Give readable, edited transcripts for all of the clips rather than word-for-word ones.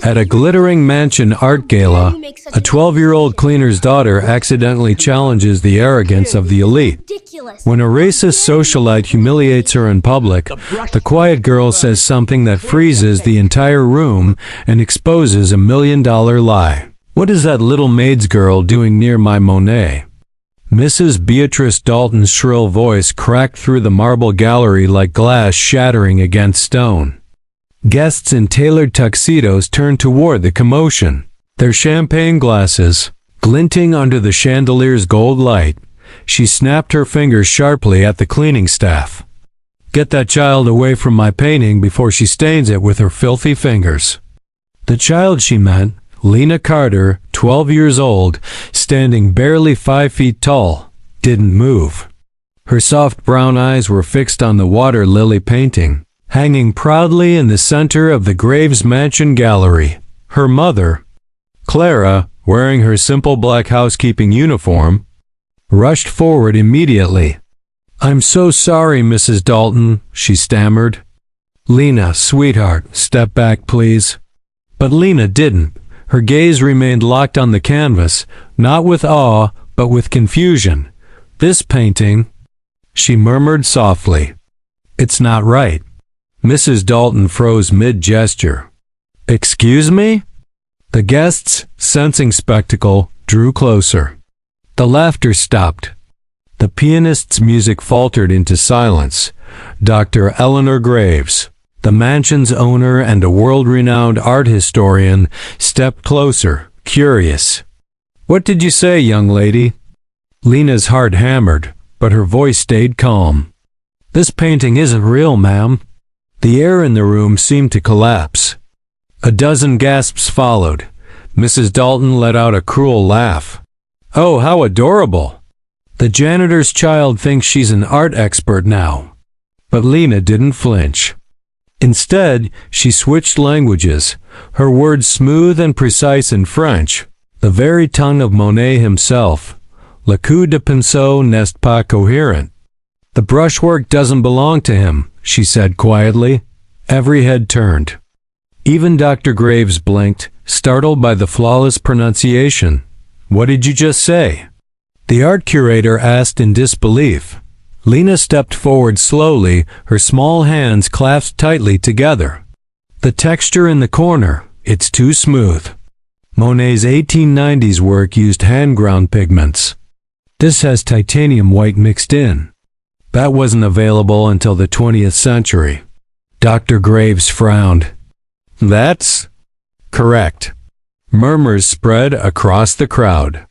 At a glittering mansion art gala, a 12-year-old cleaner's daughter accidentally challenges the arrogance of the elite. When a racist socialite humiliates her in public, the quiet girl says something that freezes the entire room and exposes a million-dollar lie. What is that little Maid's girl doing near my Monet? Mrs. Beatrice Dalton's shrill voice cracked through the marble gallery like glass shattering against stone. Guests in tailored tuxedos turned toward the commotion, their champagne glasses glinting under the chandelier's gold light. She snapped her fingers sharply at the cleaning staff. "Get that child away from my painting before she stains it with her filthy fingers." The child she meant, Lena Carter, 12 years old, standing barely 5 feet tall, didn't move. Her soft brown eyes were fixed on the water lily painting, hanging proudly in the center of the Graves Mansion gallery. Her mother, Clara, wearing her simple black housekeeping uniform, rushed forward immediately. "I'm so sorry, Mrs. Dalton," she stammered. "Lena, sweetheart, step back, please." But Lena didn't. Her gaze remained locked on the canvas, not with awe, but with confusion. "This painting," she murmured softly. "It's not right." Mrs. Dalton froze mid-gesture. "Excuse me?" The guests, sensing spectacle, drew closer. The laughter stopped. The pianist's music faltered into silence. Dr. Eleanor Graves, the mansion's owner and a world-renowned art historian, stepped closer, curious. "What did you say, young lady?" Lena's heart hammered, but her voice stayed calm. "This painting isn't real, ma'am." The air in the room seemed to collapse. A dozen gasps followed. Mrs. Dalton let out a cruel laugh. "Oh, how adorable! The janitor's child thinks she's an art expert now." But Lena didn't flinch. Instead, she switched languages, her words smooth and precise in French, the very tongue of Monet himself. "Le coup de pinceau n'est pas cohérent." "The brushwork doesn't belong to him," she said quietly. Every head turned. Even Dr. Graves blinked, startled by the flawless pronunciation. "What did you just say?" The art curator asked in disbelief. Lena stepped forward slowly, her small hands clasped tightly together. "The texture in the corner, it's too smooth. Monet's 1890s work used hand-ground pigments. This has titanium white mixed in. That wasn't available until the 20th century." Dr. Graves frowned. "That's correct." Murmurs spread across the crowd.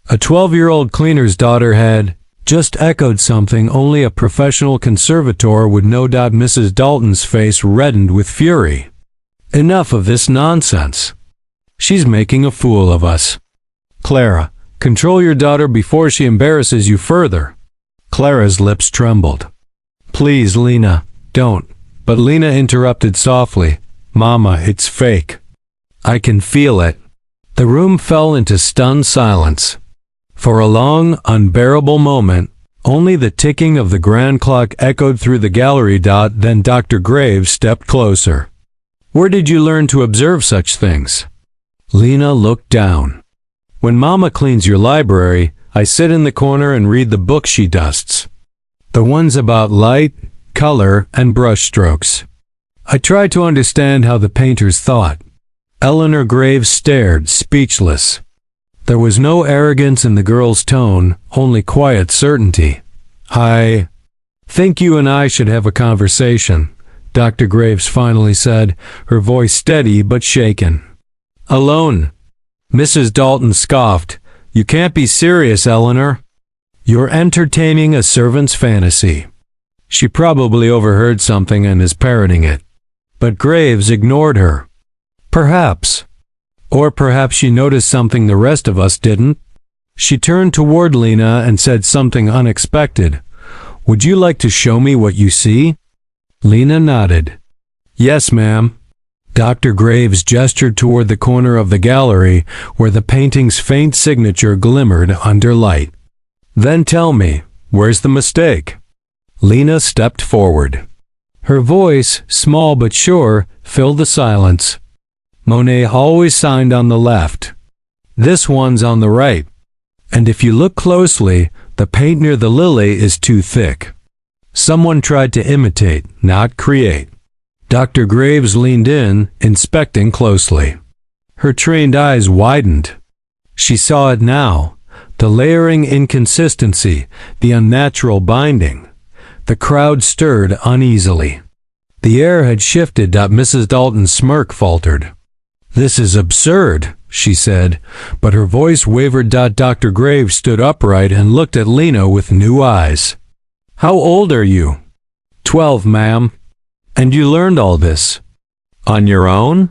A 12-year-old cleaner's daughter had just echoed something only a professional conservator would no doubt. Mrs. Dalton's face reddened with fury. "Enough of this nonsense. She's making a fool of us. Clara, control your daughter before she embarrasses you further." Clara's lips trembled. "Please, Lena, don't." But Lena interrupted softly. "Mama, it's fake. I can feel it." The room fell into stunned silence. For a long, unbearable moment, only the ticking of the grand clock echoed through the gallery. Then Dr. Graves stepped closer. "Where did you learn to observe such things?" Lena looked down. "When Mama cleans your library, I sit in the corner and read the books she dusts. The ones about light, color, and brushstrokes. I try to understand how the painters thought." Eleanor Graves stared, speechless. There was no arrogance in the girl's tone, only quiet certainty. "I think you and I should have a conversation," Dr. Graves finally said, her voice steady but shaken. "Alone?" Mrs. Dalton scoffed. "You can't be serious, Eleanor. You're entertaining a servant's fantasy. She probably overheard something and is parroting it." But Graves ignored her. "Perhaps. Or perhaps she noticed something the rest of us didn't." She turned toward Lena and said something unexpected. "Would you like to show me what you see?" Lena nodded. "Yes, ma'am." Dr. Graves gestured toward the corner of the gallery where the painting's faint signature glimmered under light. "Then tell me, where's the mistake?" Lena stepped forward. Her voice, small but sure, filled the silence. Monet always signed on the left. This one's on the right. And if you look closely, the paint near the lily is too thick. Someone tried to imitate, not create. Dr. Graves leaned in, inspecting closely. Her trained eyes widened. She saw it now. The layering inconsistency, the unnatural binding. The crowd stirred uneasily. The air had shifted. Mrs. Dalton's smirk faltered. "This is absurd," she said, but her voice wavered. Dr. Graves stood upright and looked at Lena with new eyes. "How old are you?" 12, ma'am. "And you learned all this on your own?"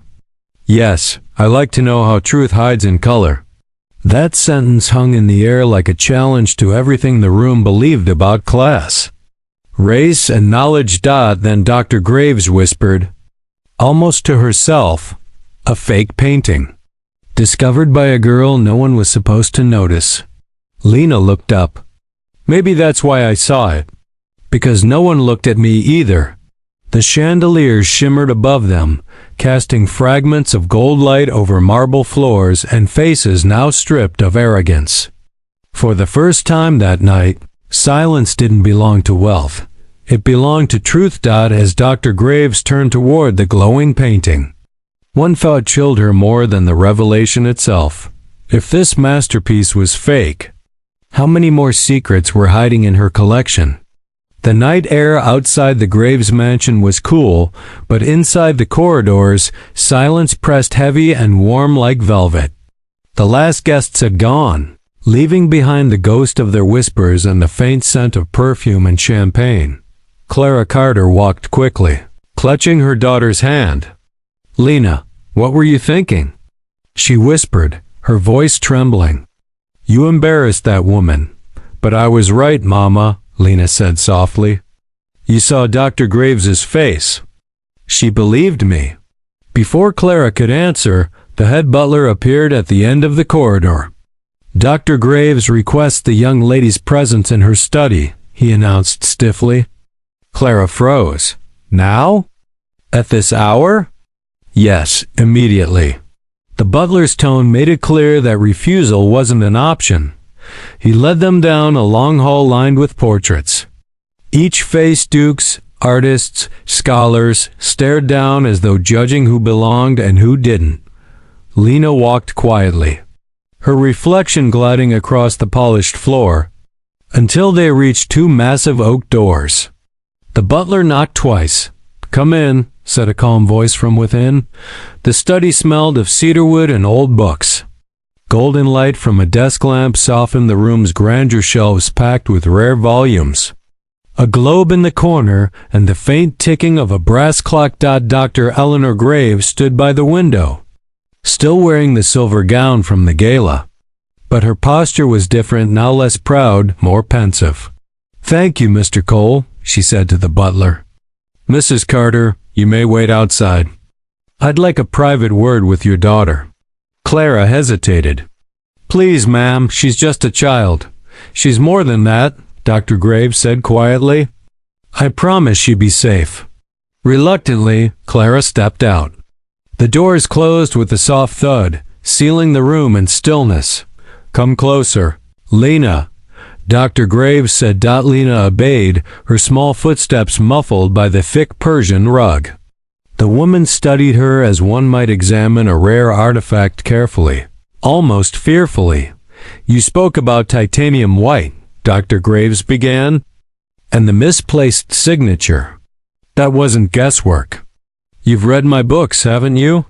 "Yes, I like to know how truth hides in color." That sentence hung in the air like a challenge to everything the room believed about class, race, and knowledge. Then Dr. Graves whispered, almost to herself, "A fake painting. Discovered by a girl no one was supposed to notice." Lena looked up. "Maybe that's why I saw it. Because no one looked at me either." The chandeliers shimmered above them, casting fragments of gold light over marble floors and faces now stripped of arrogance. For the first time that night, silence didn't belong to wealth. It belonged to truth. As Dr. Graves turned toward the glowing painting, one thought chilled her more than the revelation itself. If this masterpiece was fake, how many more secrets were hiding in her collection? The night air outside the Graves mansion was cool, but inside the corridors, silence pressed heavy and warm like velvet. The last guests had gone, leaving behind the ghost of their whispers and the faint scent of perfume and champagne. Clara Carter walked quickly, clutching her daughter's hand. "Lena, what were you thinking?" she whispered, her voice trembling. "You embarrassed that woman." "But I was right, Mama," Lena said softly. "You saw Dr. Graves's face. She believed me." Before Clara could answer, the head butler appeared at the end of the corridor. "Dr. Graves requests the young lady's presence in her study," he announced stiffly. Clara froze. "Now? At this hour?" "Yes, immediately." The butler's tone made it clear that refusal wasn't an option. He led them down a long hall lined with portraits. Each face dukes, artists, scholars, stared down as though judging who belonged and who didn't. Lena walked quietly, her reflection gliding across the polished floor, until they reached two massive oak doors. The butler knocked twice. "Come in," said a calm voice from within. The study smelled of cedarwood and old books. Golden light from a desk lamp softened the room's grandeur, shelves packed with rare volumes. A globe in the corner and the faint ticking of a brass clock. Dr. Eleanor Graves stood by the window, still wearing the silver gown from the gala. But her posture was different, now less proud, more pensive. "Thank you, Mr. Cole," she said to the butler. "Mrs. Carter, you may wait outside. I'd like a private word with your daughter." Clara hesitated. "Please, ma'am, she's just a child." "She's more than that," Dr. Graves said quietly. "I promise she'll be safe." Reluctantly, Clara stepped out. The doors closed with a soft thud, sealing the room in stillness. "Come closer, Lena," Dr. Graves said. Lena obeyed, her small footsteps muffled by the thick Persian rug. The woman studied her as one might examine a rare artifact carefully, almost fearfully. "You spoke about titanium white," Dr. Graves began, "and the misplaced signature. That wasn't guesswork. You've read my books, haven't you?"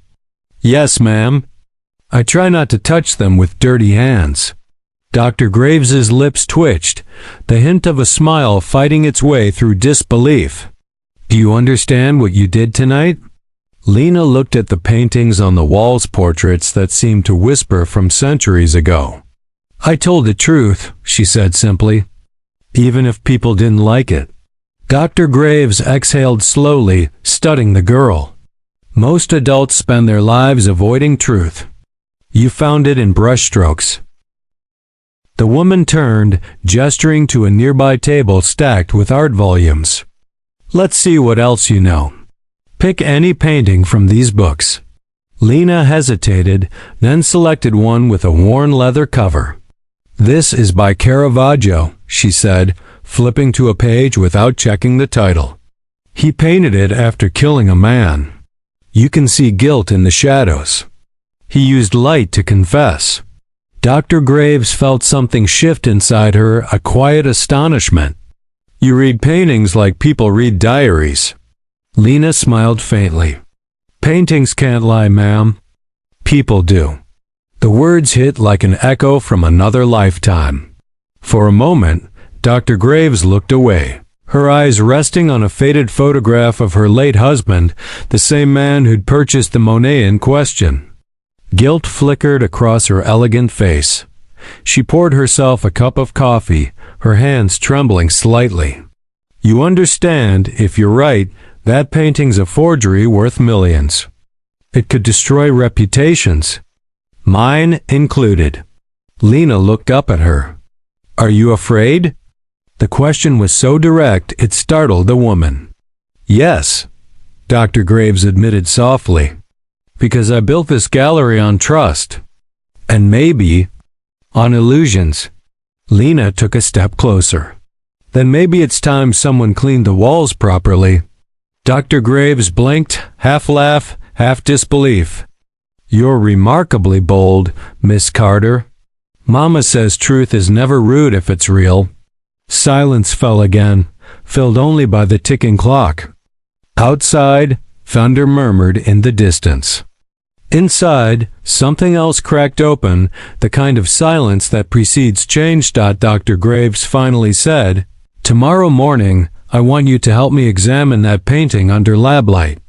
"Yes, ma'am. I try not to touch them with dirty hands." Dr. Graves's lips twitched, the hint of a smile fighting its way through disbelief. "Do you understand what you did tonight?" Lena looked at the paintings on the walls, portraits that seemed to whisper from centuries ago. "I told the truth," she said simply, "even if people didn't like it." Dr. Graves exhaled slowly, studying the girl. "Most adults spend their lives avoiding truth. You found it in brushstrokes." The woman turned, gesturing to a nearby table stacked with art volumes. "Let's see what else you know. Pick any painting from these books." Lena hesitated, then selected one with a worn leather cover. "This is by Caravaggio," she said, flipping to a page without checking the title. "He painted it after killing a man. You can see guilt in the shadows. He used light to confess." Dr. Graves felt something shift inside her, a quiet astonishment. "You read paintings like people read diaries." Lena smiled faintly. "Paintings can't lie, ma'am. People do." The words hit like an echo from another lifetime. For a moment, Dr. Graves looked away, her eyes resting on a faded photograph of her late husband, the same man who'd purchased the Monet in question. Guilt flickered across her elegant face. She poured herself a cup of coffee, her hands trembling slightly. "You understand, if you're right, that painting's a forgery worth millions. It could destroy reputations. Mine included." Lena looked up at her. "Are you afraid?" The question was so direct it startled the woman. "Yes," Dr. Graves admitted softly, "because I built this gallery on trust. And maybe on illusions." Lena took a step closer. "Then maybe it's time someone cleaned the walls properly." Dr. Graves blinked, half laugh, half disbelief. "You're remarkably bold, Miss Carter. Mama says truth is never rude if it's real." Silence fell again, filled only by the ticking clock. Outside, thunder murmured in the distance. Inside, something else cracked open, the kind of silence that precedes change. Dr. Graves finally said, "Tomorrow morning, I want you to help me examine that painting under lab light.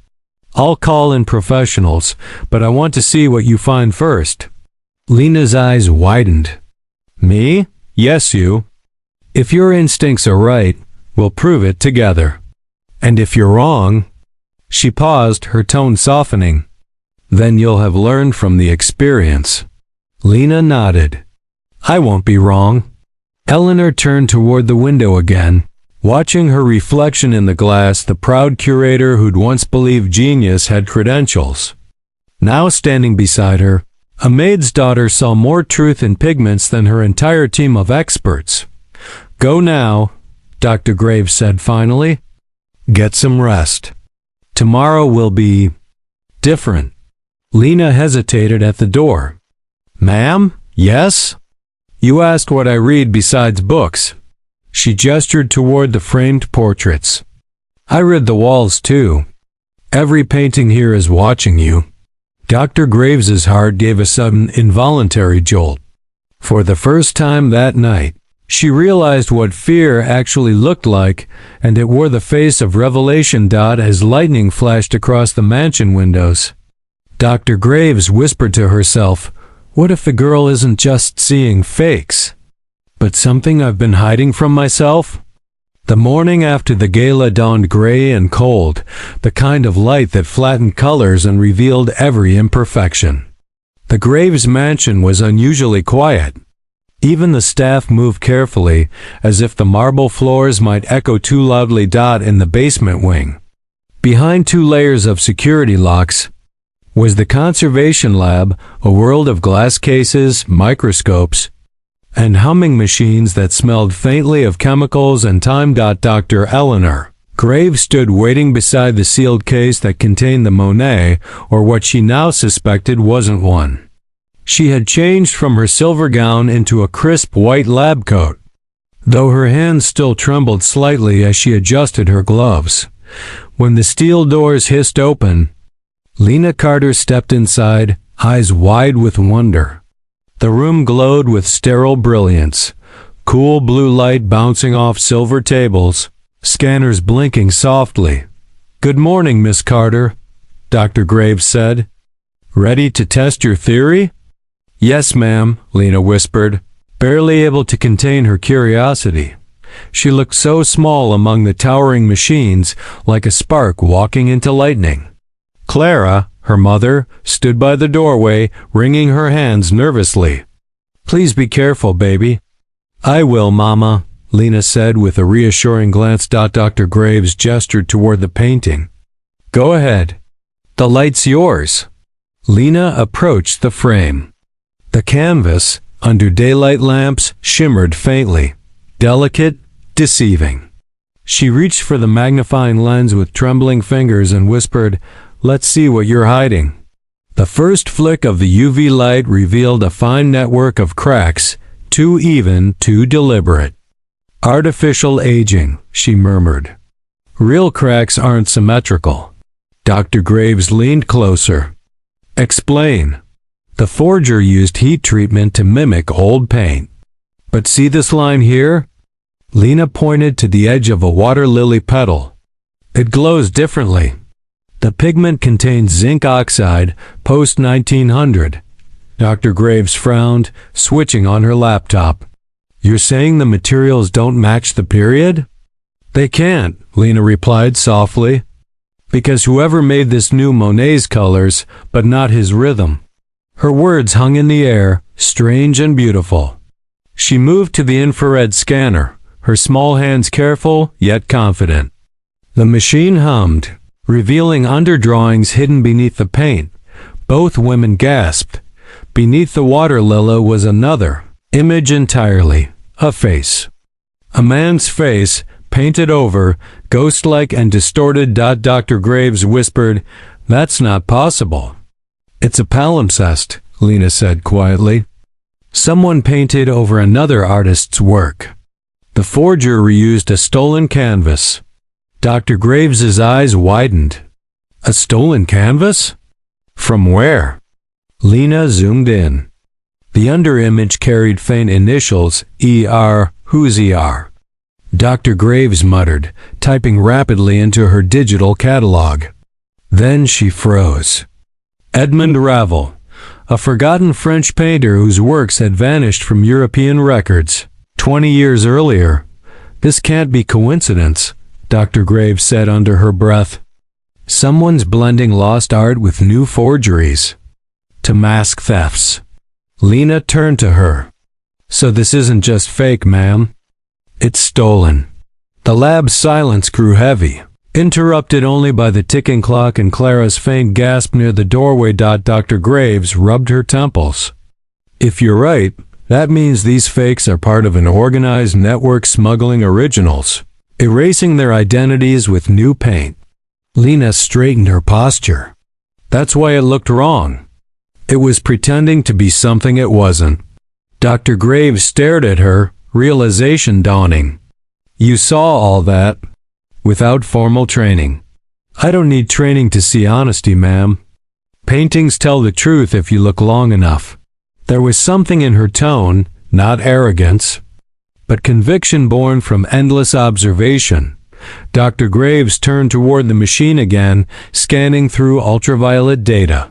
I'll call in professionals, but I want to see what you find first." Lena's eyes widened. "Me? Yes, you. If your instincts are right, we'll prove it together. And if you're wrong—" She paused, her tone softening. "Then you'll have learned from the experience." Lena nodded. "I won't be wrong." Eleanor turned toward the window again. Watching her reflection in the glass, the proud curator who'd once believed genius had credentials. Now standing beside her, a maid's daughter saw more truth in pigments than her entire team of experts. "Go now," Dr. Graves said finally. "Get some rest. Tomorrow will be different." Lena hesitated at the door. "Ma'am? Yes? You asked what I read besides books." She gestured toward the framed portraits. "I read the walls too. Every painting here is watching you." Dr. Graves's heart gave a sudden involuntary jolt. For the first time that night, she realized what fear actually looked like, and it wore the face of revelation. As lightning flashed across the mansion windows, Dr. Graves whispered to herself, "What if the girl isn't just seeing fakes, but something I've been hiding from myself?" The morning after the gala dawned gray and cold, the kind of light that flattened colors and revealed every imperfection. The Graves mansion was unusually quiet. Even the staff moved carefully, as if the marble floors might echo too loudly. In the basement wing, behind 2 layers of security locks, was the conservation lab, a world of glass cases, microscopes, and humming machines that smelled faintly of chemicals and time. Dr. Eleanor Graves stood waiting beside the sealed case that contained the Monet, or what she now suspected wasn't one. She had changed from her silver gown into a crisp white lab coat, though her hands still trembled slightly as she adjusted her gloves. When the steel doors hissed open, Lena Carter stepped inside, eyes wide with wonder. The room glowed with sterile brilliance, cool blue light bouncing off silver tables, scanners blinking softly. "Good morning, Miss Carter," Dr. Graves said. "Ready to test your theory?" "Yes, ma'am," Lena whispered, barely able to contain her curiosity. She looked so small among the towering machines, like a spark walking into lightning. Clara, her mother, stood by the doorway, wringing her hands nervously. "Please be careful, baby." "I will, Mama," Lena said with a reassuring glance. Dr. Graves gestured toward the painting. "Go ahead. The light's yours." Lena approached the frame. The canvas, under daylight lamps, shimmered faintly, delicate, deceiving. She reached for the magnifying lens with trembling fingers and whispered, "Let's see what you're hiding." The first flick of the UV light revealed a fine network of cracks, too even, too deliberate. "Artificial aging," she murmured. "Real cracks aren't symmetrical." Dr. Graves leaned closer. "Explain." "The forger used heat treatment to mimic old paint. But see this line here?" Lena pointed to the edge of a water lily petal. "It glows differently. The pigment contains zinc oxide, post-1900. Dr. Graves frowned, switching on her laptop. "You're saying the materials don't match the period?" "They can't," Lena replied softly. "Because whoever made this knew Monet's colors, but not his rhythm." Her words hung in the air, strange and beautiful. She moved to the infrared scanner, her small hands careful yet confident. The machine hummed, revealing underdrawings hidden beneath the paint. Both women gasped. Beneath the water lily was another image entirely, a face. A man's face, painted over, ghost-like and distorted. Dr. Graves whispered, "That's not possible." "It's a palimpsest," Lena said quietly. "Someone painted over another artist's work. The forger reused a stolen canvas." Dr. Graves's eyes widened. "A stolen canvas? From where?" Lena zoomed in. The underimage carried faint initials, ER, who's ER? Dr. Graves muttered, typing rapidly into her digital catalog. Then she froze. Edmond Ravel, a forgotten French painter whose works had vanished from European records 20 years earlier. "This can't be coincidence," Dr. Graves said under her breath. "Someone's blending lost art with new forgeries to mask thefts." Lena turned to her. "So this isn't just fake, ma'am. It's stolen." The lab's silence grew heavy, interrupted only by the ticking clock and Clara's faint gasp near the doorway. Dr. Graves rubbed her temples. "If you're right, that means these fakes are part of an organized network smuggling originals, erasing their identities with new paint." Lena straightened her posture. "That's why it looked wrong. It was pretending to be something it wasn't." Dr. Graves stared at her, realization dawning. "You saw all that without formal training." "I don't need training to see honesty, ma'am. Paintings tell the truth if you look long enough." There was something in her tone, not arrogance, but conviction born from endless observation. Dr. Graves turned toward the machine again, scanning through ultraviolet data.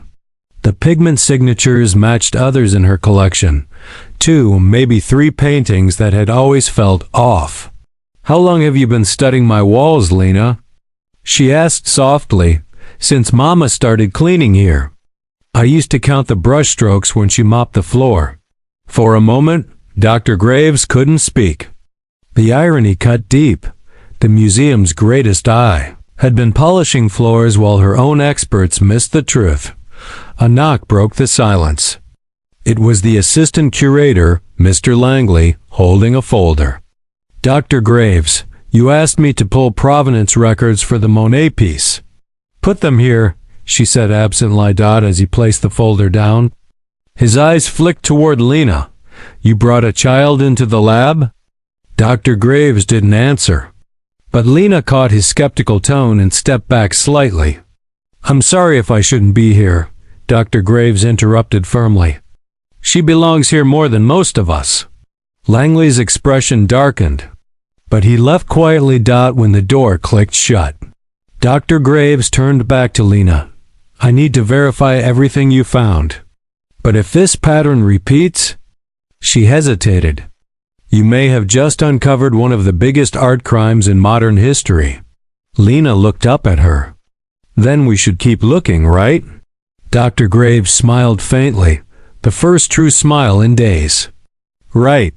The pigment signatures matched others in her collection. 2, maybe 3 paintings that had always felt off. "How long have you been studying my walls, Lena?" she asked softly. "Since Mama started cleaning here. I used to count the brushstrokes when she mopped the floor." For a moment, Dr. Graves couldn't speak. The irony cut deep. The museum's greatest eye had been polishing floors while her own experts missed the truth. A knock broke the silence. It was the assistant curator, Mr. Langley, holding a folder. "Dr. Graves, you asked me to pull provenance records for the Monet piece." "Put them here," she said absently as he placed the folder down. His eyes flicked toward Lena. "You brought a child into the lab?" Dr. Graves didn't answer. But Lena caught his skeptical tone and stepped back slightly. "I'm sorry if I shouldn't be here," Dr. Graves interrupted firmly. "She belongs here more than most of us." Langley's expression darkened, but he left quietly. When the door clicked shut, Dr. Graves turned back to Lena. "I need to verify everything you found. But if this pattern repeats..." She hesitated. "You may have just uncovered one of the biggest art crimes in modern history." Lena looked up at her. "Then we should keep looking, right?" Dr. Graves smiled faintly, the first true smile in days. "Right."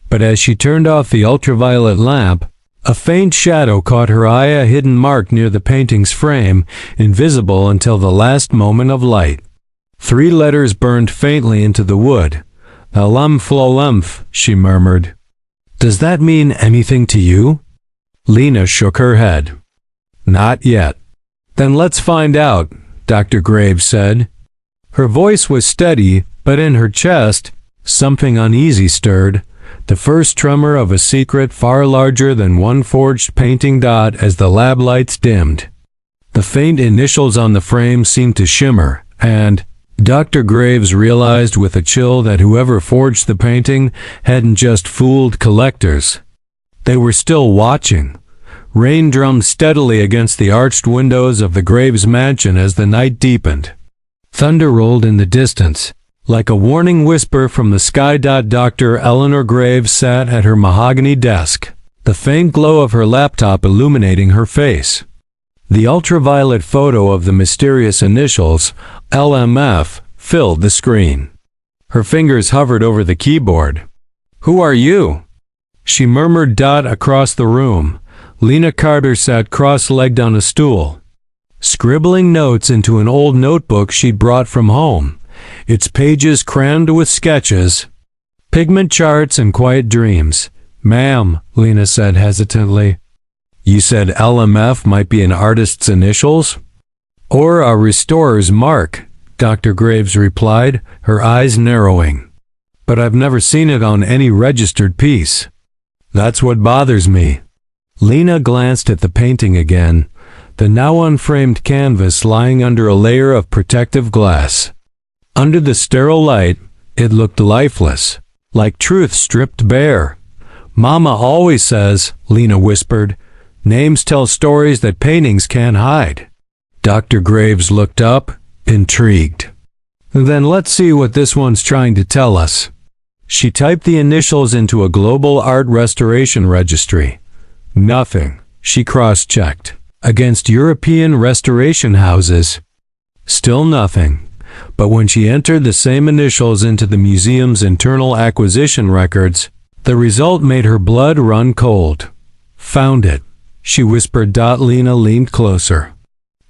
But as she turned off the ultraviolet lamp, A faint shadow caught her eye, a hidden mark near the painting's frame, invisible until the last moment of light. 3 letters burned faintly into the wood. Alamflolemf, she murmured. Does that mean anything to you? Lena shook her head. Not yet. Then let's find out, Dr. Graves said. Her voice was steady, but in her chest, something uneasy stirred, the first tremor of a secret far larger than one forged painting dot as the lab lights dimmed. The faint initials on the frame seemed to shimmer, and Dr. Graves realized with a chill that whoever forged the painting hadn't just fooled collectors. They were still watching. Rain drummed steadily against the arched windows of the Graves mansion as the night deepened. Thunder rolled in the distance. Like a warning whisper from the sky. Dr. Eleanor Graves sat at her mahogany desk, the faint glow of her laptop illuminating her face. The ultraviolet photo of the mysterious initials, LMF, filled the screen. Her fingers hovered over the keyboard. Who are you? She murmured. Across the room, Lena Carter sat cross-legged on a stool, scribbling notes into an old notebook she'd brought from home, its pages crammed with sketches, pigment charts, and quiet dreams. Ma'am, Lena said hesitantly, you said LMF might be an artist's initials? Or a restorer's mark, Dr. Graves replied, her eyes narrowing. But I've never seen it on any registered piece. That's what bothers me. Lena glanced at the painting again, the now unframed canvas lying under a layer of protective glass. Under the sterile light, it looked lifeless, like truth stripped bare. Mama always says, Lena whispered, names tell stories that paintings can't hide. Dr. Graves looked up, intrigued. Then let's see what this one's trying to tell us. She typed the initials into a global art restoration registry. Nothing, she cross-checked. Against European restoration houses. Still nothing. But when she entered the same initials into the museum's internal acquisition records, the result made her blood run cold. Found it, she whispered. Lena leaned closer.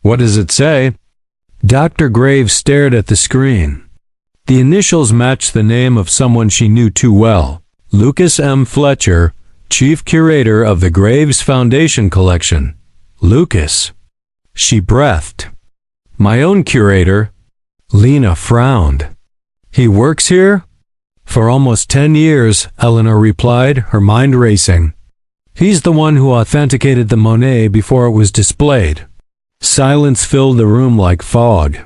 What does it say? Dr. Graves stared at the screen. The initials matched the name of someone she knew too well. Lucas M. Fletcher, chief curator of the Graves Foundation collection. Lucas. She breathed. My own curator. Lena frowned. He works here? For almost 10 years, Eleanor replied, her mind racing. He's the one who authenticated the Monet before it was displayed. Silence filled the room like fog.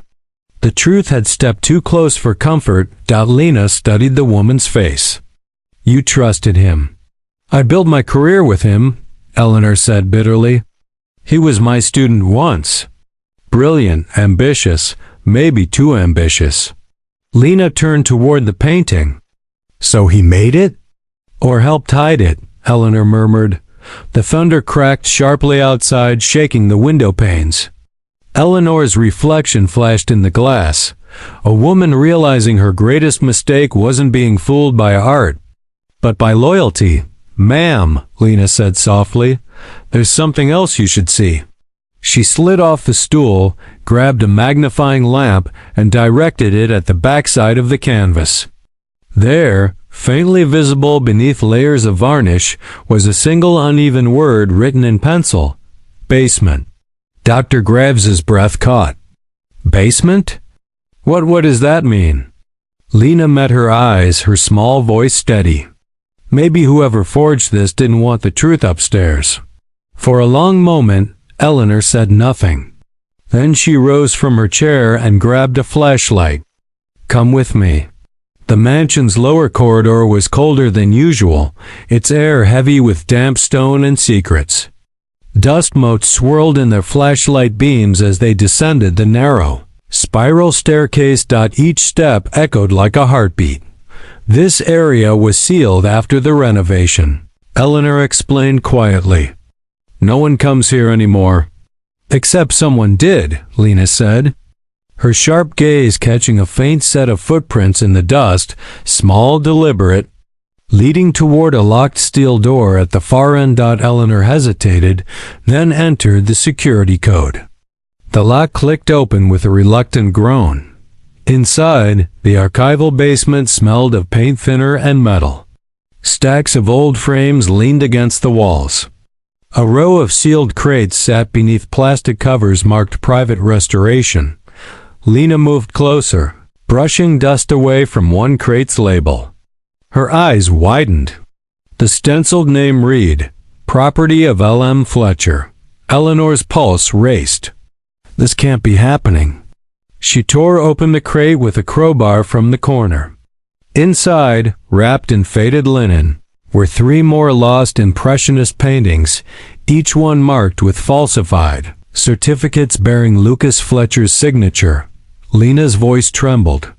The truth had stepped too close for comfort. Lena studied the woman's face. You trusted him. I built my career with him, Eleanor said bitterly. He was my student once. Brilliant, ambitious, maybe too ambitious. Lena turned toward the painting. So he made it? Or helped hide it, Eleanor murmured. The thunder cracked sharply outside, shaking the window panes. Eleanor's reflection flashed in the glass. A woman realizing her greatest mistake wasn't being fooled by art, but by loyalty. Ma'am, Lena said softly, there's something else you should see. She slid off the stool, grabbed a magnifying lamp, and directed it at the backside of the canvas. There, faintly visible beneath layers of varnish, was a single uneven word written in pencil. Basement. Dr. Graves's breath caught. Basement? What does that mean? Lena met her eyes, her small voice steady. Maybe whoever forged this didn't want the truth upstairs. For a long moment, Eleanor said nothing. Then she rose from her chair and grabbed a flashlight. Come with me. The mansion's lower corridor was colder than usual, its air heavy with damp stone and secrets. Dust motes swirled in their flashlight beams as they descended the narrow, spiral staircase. Each step echoed like a heartbeat. This area was sealed after the renovation, Eleanor explained quietly. No one comes here anymore. Except someone did, Lena said, her sharp gaze catching a faint set of footprints in the dust, small, deliberate. leading toward a locked steel door at the far end. Eleanor hesitated, then entered the security code. The lock clicked open with a reluctant groan. Inside, the archival basement smelled of paint thinner and metal. Stacks of old frames leaned against the walls. A row of sealed crates sat beneath plastic covers marked private restoration. Lena moved closer, brushing dust away from one crate's label. Her eyes widened. The stenciled name read, "Property of L.M. Fletcher." Eleanor's pulse raced. This can't be happening. She tore open the crate with a crowbar from the corner. Inside, wrapped in faded linen, were 3 more lost Impressionist paintings, each one marked with falsified certificates bearing Lucas Fletcher's signature. Lena's voice trembled.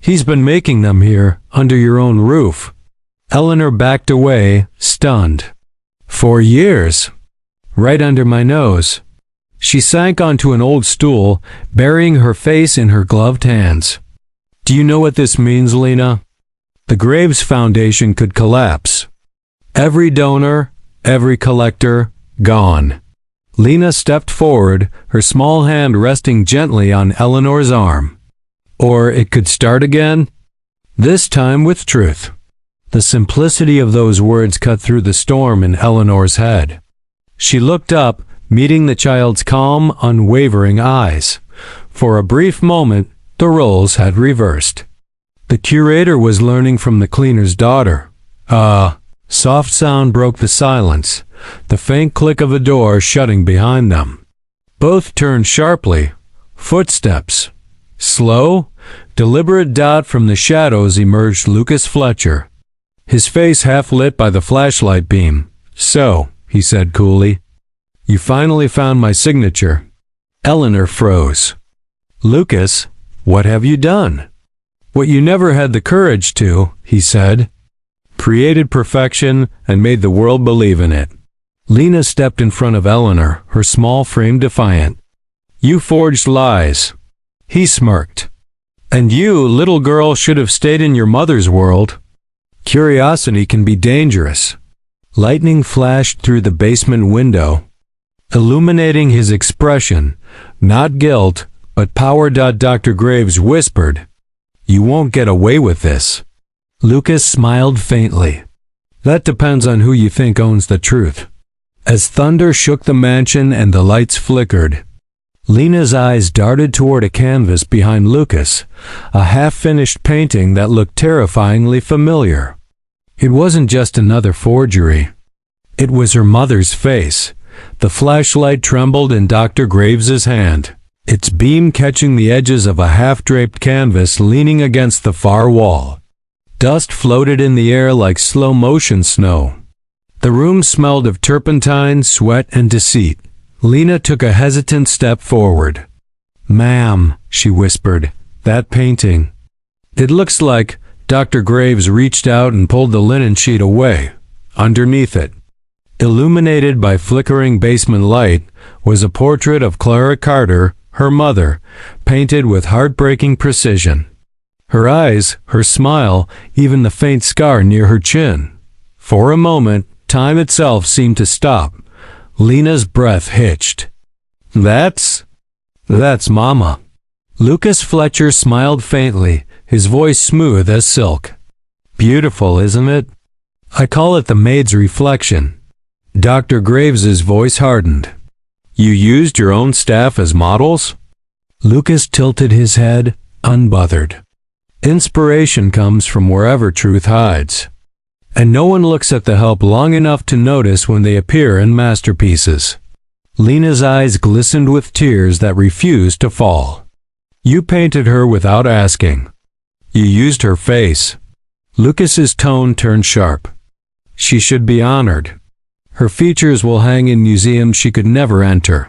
"He's been making them here, under your own roof." Eleanor backed away, stunned. "For years. Right under my nose." She sank onto an old stool, burying her face in her gloved hands. "Do you know what this means, Lena? The Graves Foundation could collapse. Every donor, every collector, gone." Lena stepped forward, her small hand resting gently on Eleanor's arm. "Or it could start again, this time with truth." The simplicity of those words cut through the storm in Eleanor's head. She looked up, meeting the child's calm, unwavering eyes. For a brief moment, the roles had reversed. The curator was learning from the cleaner's daughter. Soft sound broke the silence, the faint click of a door shutting behind them. Both turned sharply. Footsteps. Slow, deliberate. From the shadows emerged Lucas Fletcher, his face half lit by the flashlight beam. "So," he said coolly, "you finally found my signature." Eleanor froze. "Lucas, what have you done?" "What you never had the courage to," he said. "Created perfection and made the world believe in it." Lena stepped in front of Eleanor, her small frame defiant. "You forged lies." He smirked. "And you, little girl, should have stayed in your mother's world. Curiosity can be dangerous." Lightning flashed through the basement window, illuminating his expression. Not guilt, but power. Dr. Graves whispered, "You won't get away with this." Lucas smiled faintly. "That depends on who you think owns the truth." As thunder shook the mansion and the lights flickered, Lena's eyes darted toward a canvas behind Lucas, a half-finished painting that looked terrifyingly familiar. It wasn't just another forgery. It was her mother's face. The flashlight trembled in Dr. Graves's hand, its beam catching the edges of a half-draped canvas leaning against the far wall. Dust floated in the air like slow-motion snow. The room smelled of turpentine, sweat, and deceit. Lena took a hesitant step forward. "Ma'am," she whispered, "that painting. It looks like..." Dr. Graves reached out and pulled the linen sheet away. Underneath it, illuminated by flickering basement light, was a portrait of Clara Carter, her mother, painted with heartbreaking precision. Her eyes, her smile, even the faint scar near her chin. For a moment, time itself seemed to stop. Lena's breath hitched. That's Mama." Lucas Fletcher smiled faintly, his voice smooth as silk. "Beautiful, isn't it? I call it the Maid's reflection." Dr. Graves's voice hardened. "You used your own staff as models?" Lucas tilted his head, unbothered. Inspiration comes from wherever truth hides. And no one looks at the help long enough to notice when they appear in masterpieces. Lena's eyes glistened with tears that refused to fall. "You painted her without asking. You used her face." Lucas's tone turned sharp. "She should be honored. Her features will hang in museums she could never enter."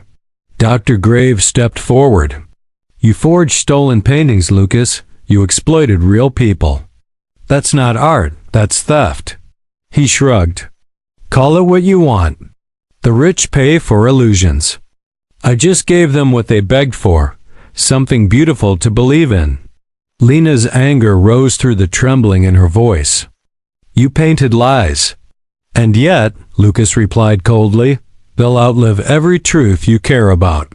Dr. Graves stepped forward. "You forged stolen paintings, Lucas. You exploited real people. That's not art, that's theft." He shrugged. "Call it what you want. The rich pay for illusions. I just gave them what they begged for, something beautiful to believe in." Lena's anger rose through the trembling in her voice. You painted lies. And yet, Lucas replied coldly, they'll outlive every truth you care about.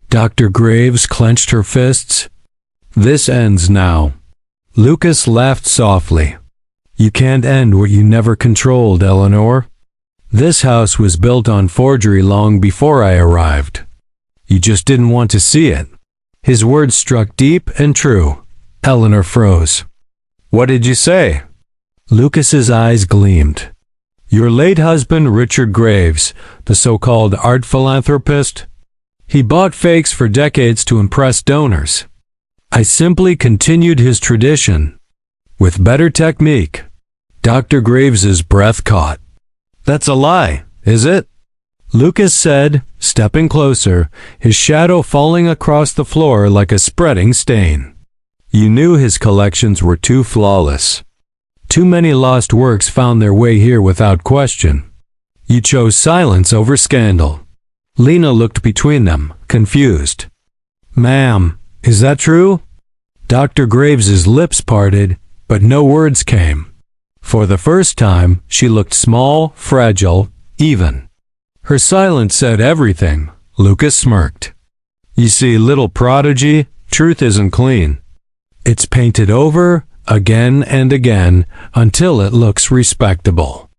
Dr. Graves clenched her fists. This ends now. Lucas laughed softly. You can't end what you never controlled, Eleanor. This house was built on forgery long before I arrived. You just didn't want to see it. His words struck deep and true. Eleanor froze. What did you say? Lucas's eyes gleamed. Your late husband, Richard Graves, the so-called art philanthropist, he bought fakes for decades to impress donors. I simply continued his tradition. With better technique. Dr. Graves's breath caught. That's a lie, is it? Lucas said, stepping closer, his shadow falling across the floor like a spreading stain. You knew his collections were too flawless. Too many lost works found their way here without question. You chose silence over scandal. Lena looked between them, confused. Ma'am, is that true? Dr. Graves's lips parted, but no words came. For the first time, she looked small, fragile, even. Her silence said everything. Lucas smirked. You see, little prodigy, truth isn't clean. It's painted over, again and again, until it looks respectable.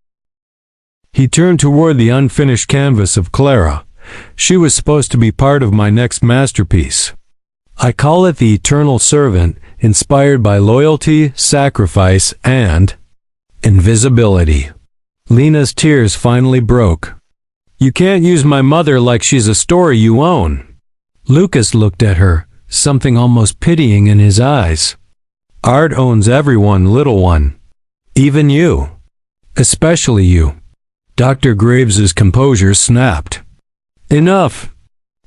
He turned toward the unfinished canvas of Clara. She was supposed to be part of my next masterpiece. I call it The Eternal Servant, inspired by loyalty, sacrifice, and invisibility. Lena's tears finally broke. You can't use my mother like she's a story you own. Lucas looked at her, something almost pitying in his eyes. Art owns everyone, little one. Even you. Especially you. Dr. Graves's composure snapped. Enough.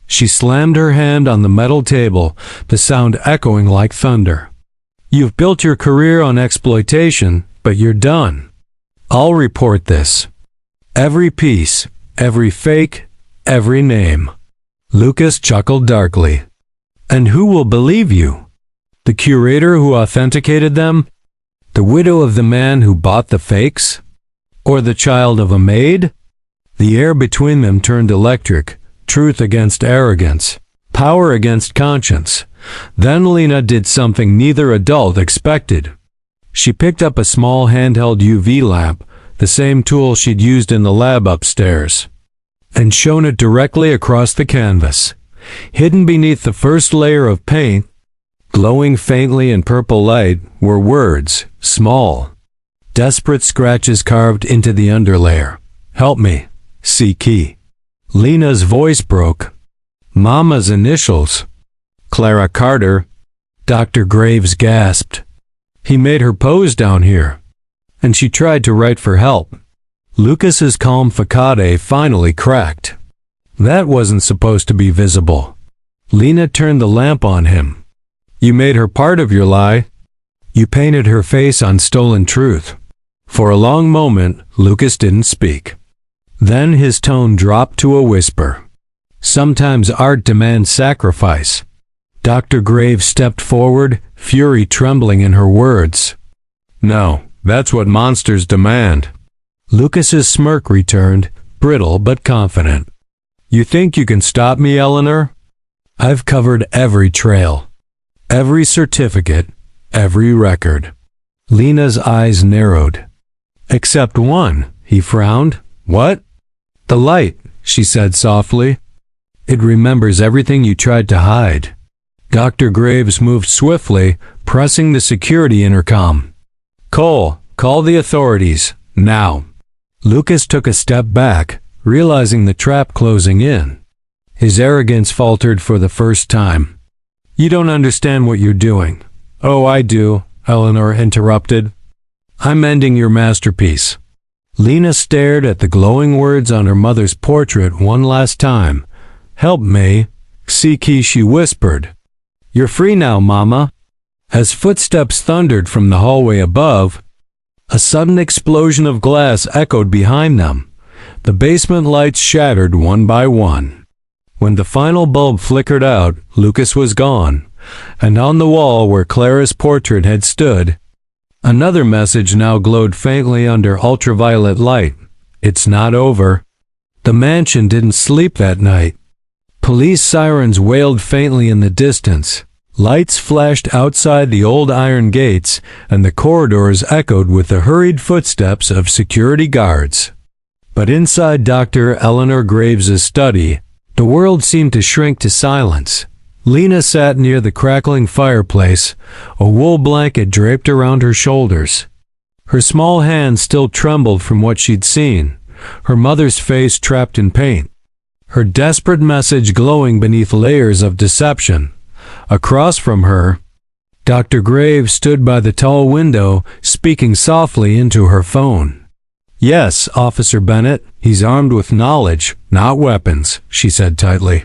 She slammed her hand on the metal table, the sound echoing like thunder. You've built your career on exploitation, but you're done. I'll report this. Every piece, every fake, every name. Lucas chuckled darkly. And who will believe you? The curator who authenticated them? The widow of the man who bought the fakes? Or the child of a maid? The air between them turned electric, truth against arrogance, power against conscience. Then Lena did something neither adult expected. She picked up a small handheld UV lamp, the same tool she'd used in the lab upstairs, and shone it directly across the canvas. Hidden beneath the first layer of paint, glowing faintly in purple light, were words, small, desperate scratches carved into the underlayer. Help me, C-Key. Lena's voice broke. Mama's initials. Clara Carter. Dr. Graves gasped. He made her pose down here. And she tried to write for help. Lucas's calm facade finally cracked. That wasn't supposed to be visible. Lena turned the lamp on him. You made her part of your lie. You painted her face on stolen truth. For a long moment, Lucas didn't speak. Then his tone dropped to a whisper. Sometimes art demands sacrifice. Dr. Graves stepped forward, fury trembling in her words. No, that's what monsters demand. Lucas's smirk returned, brittle but confident. You think you can stop me, Eleanor? I've covered every trail, every certificate, every record. Lena's eyes narrowed. Except one, he frowned. What? The light, she said softly. It remembers everything you tried to hide. Dr. Graves moved swiftly, pressing the security intercom. Cole, call the authorities, now. Lucas took a step back, realizing the trap closing in. His arrogance faltered for the first time. You don't understand what you're doing. Oh, I do, Eleanor interrupted. I'm ending your masterpiece. Lena stared at the glowing words on her mother's portrait one last time. Help me, C-Key, she whispered. You're free now, Mama. As footsteps thundered from the hallway above, a sudden explosion of glass echoed behind them. The basement lights shattered one by one. When the final bulb flickered out, Lucas was gone, and on the wall where Clara's portrait had stood, Another message now glowed faintly under ultraviolet light. It's not over. The mansion didn't sleep that night. Police sirens wailed faintly in the distance. Lights flashed outside the old iron gates, and the corridors echoed with the hurried footsteps of security guards. But inside Dr. Eleanor Graves's study, the world seemed to shrink to silence. Lena sat near the crackling fireplace, a wool blanket draped around her shoulders. Her small hands still trembled from what she'd seen, her mother's face trapped in paint, her desperate message glowing beneath layers of deception. Across from her, Dr. Graves stood by the tall window, speaking softly into her phone. "Yes, Officer Bennett, he's armed with knowledge, not weapons," she said tightly.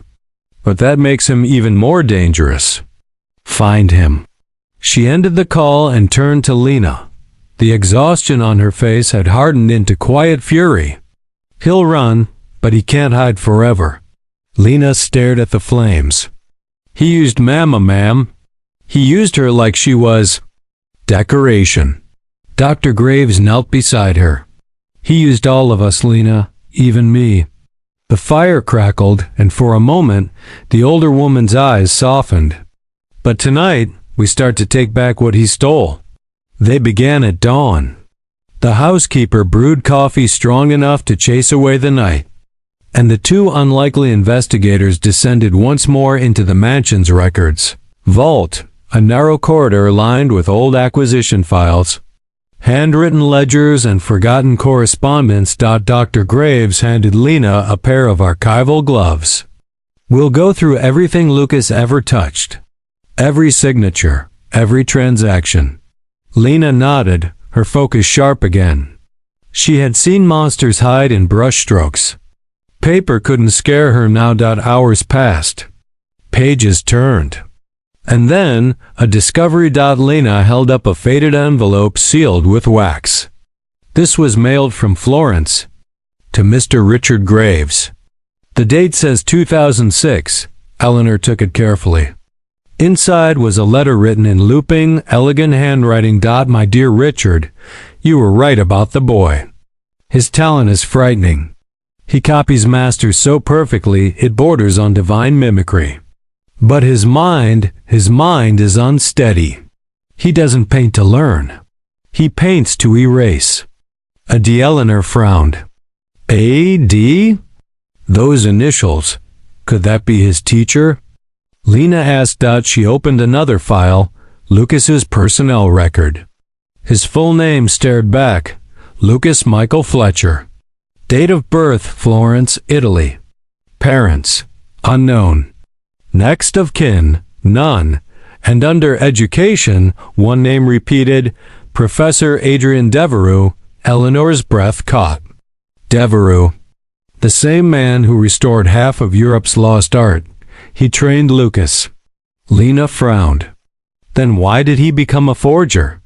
"But that makes him even more dangerous. Find him." She ended the call and turned to Lena. The exhaustion on her face had hardened into quiet fury. "He'll run, but he can't hide forever." Lena stared at the flames. "He used Mama, ma'am. He used her like she was decoration." Dr. Graves knelt beside her. "He used all of us, Lena, even me." The fire crackled, and for a moment, the older woman's eyes softened. "But tonight, we start to take back what he stole." They began at dawn. The housekeeper brewed coffee strong enough to chase away the night, and the two unlikely investigators descended once more into the mansion's records. Vault, a narrow corridor lined with old acquisition files, handwritten ledgers and forgotten correspondence. Dr. Graves handed Lena a pair of archival gloves. "We'll go through everything Lucas ever touched. Every signature, every transaction." Lena nodded, her focus sharp again. She had seen monsters hide in brushstrokes. Paper couldn't scare her now. Hours passed. Pages turned. And then, a discovery. Lena held up a faded envelope sealed with wax. This was mailed from Florence to Mr. Richard Graves. The date says 2006. Eleanor took it carefully. Inside was a letter written in looping, elegant handwriting. "My dear Richard, you were right about the boy. His talent is frightening. He copies masters so perfectly it borders on divine mimicry. But his mind is unsteady. He doesn't paint to learn. He paints to erase." Eleanor frowned. "A.D.? Those initials. Could that be his teacher?" Lena asked. She opened another file, Lucas's personnel record. His full name stared back, Lucas Michael Fletcher. Date of birth, Florence, Italy. Parents, unknown. Next of kin, none. And under education, one name repeated, Professor Adrian Devereux. Eleanor's breath caught. Devereux. The same man who restored half of Europe's lost art. He trained Lucas. Lena frowned. Then why did he become a forger?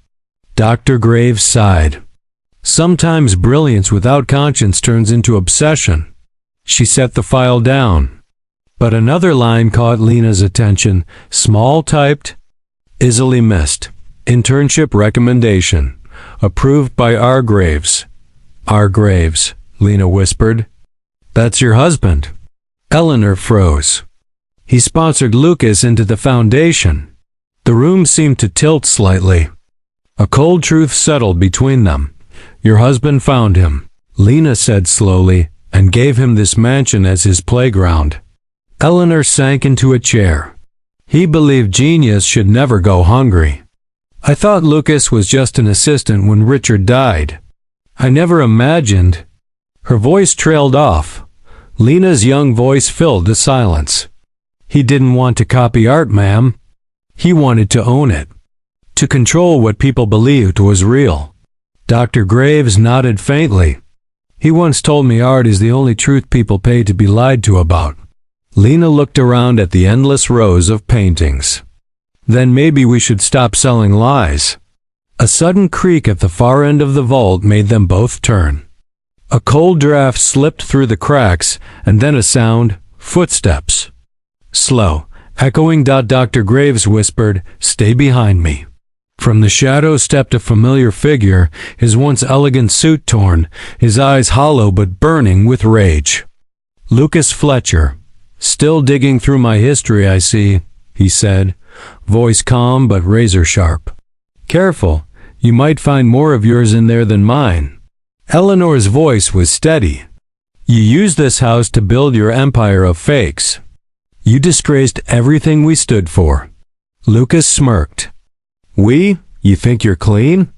Dr. Graves sighed. Sometimes brilliance without conscience turns into obsession. She set the file down. But another line caught Lena's attention, small typed, easily missed. Internship recommendation. Approved by R. Graves. R. Graves, Lena whispered. That's your husband. Eleanor froze. He sponsored Lucas into the foundation. The room seemed to tilt slightly. A cold truth settled between them. Your husband found him, Lena said slowly, and gave him this mansion as his playground. Eleanor sank into a chair. He believed genius should never go hungry. I thought Lucas was just an assistant when Richard died. I never imagined. Her voice trailed off. Lena's young voice filled the silence. He didn't want to copy art, ma'am. He wanted to own it. To control what people believed was real. Dr. Graves nodded faintly. He once told me art is the only truth people pay to be lied to about. Lena looked around at the endless rows of paintings. Then maybe we should stop selling lies. A sudden creak at the far end of the vault made them both turn. A cold draft slipped through the cracks, and then a sound, footsteps. Slow, echoing. Dr. Graves whispered, "Stay behind me." From the shadow stepped a familiar figure, his once elegant suit torn, his eyes hollow but burning with rage. "Lucas Fletcher. Still digging through my history, I see," he said, voice calm but razor sharp. "Careful, you might find more of yours in there than mine." Eleanor's voice was steady. "You used this house to build your empire of fakes. You disgraced everything we stood for." Lucas smirked. "We? You think you're clean?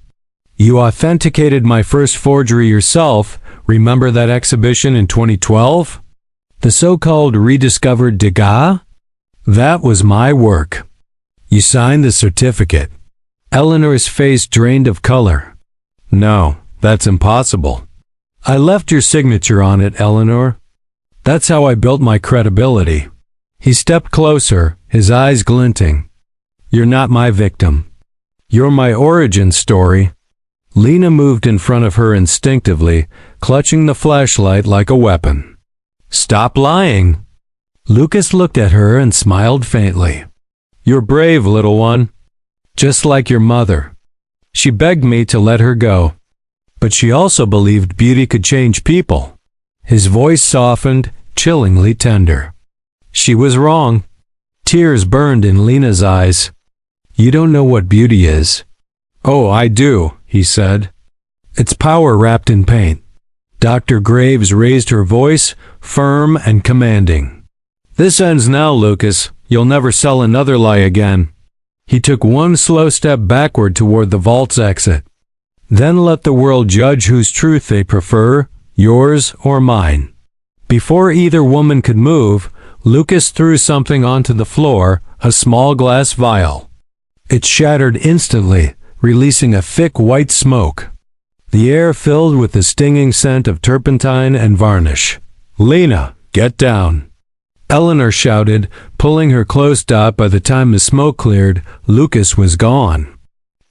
You authenticated my first forgery yourself. Remember that exhibition in 2012? The so-called rediscovered Degas? That was my work. You signed the certificate." Eleanor's face drained of color. "No, that's impossible. I left your signature on it, Eleanor. That's how I built my credibility." He stepped closer, his eyes glinting. "You're not my victim. You're my origin story." Lena moved in front of her instinctively, clutching the flashlight like a weapon. "Stop lying." Lucas looked at her and smiled faintly. "You're brave, little one. Just like your mother. She begged me to let her go. But she also believed beauty could change people." His voice softened, chillingly tender. "She was wrong." Tears burned in Lena's eyes. "You don't know what beauty is." "Oh, I do," he said. "It's power wrapped in paint." Dr. Graves raised her voice, firm and commanding. "This ends now, Lucas. You'll never sell another lie again." He took one slow step backward toward the vault's exit. "Then let the world judge whose truth they prefer, yours or mine." Before either woman could move, Lucas threw something onto the floor, a small glass vial. It shattered instantly, releasing a thick white smoke. The air filled with the stinging scent of turpentine and varnish. "Lena, get down!" Eleanor shouted, pulling her close. By the time the smoke cleared, Lucas was gone.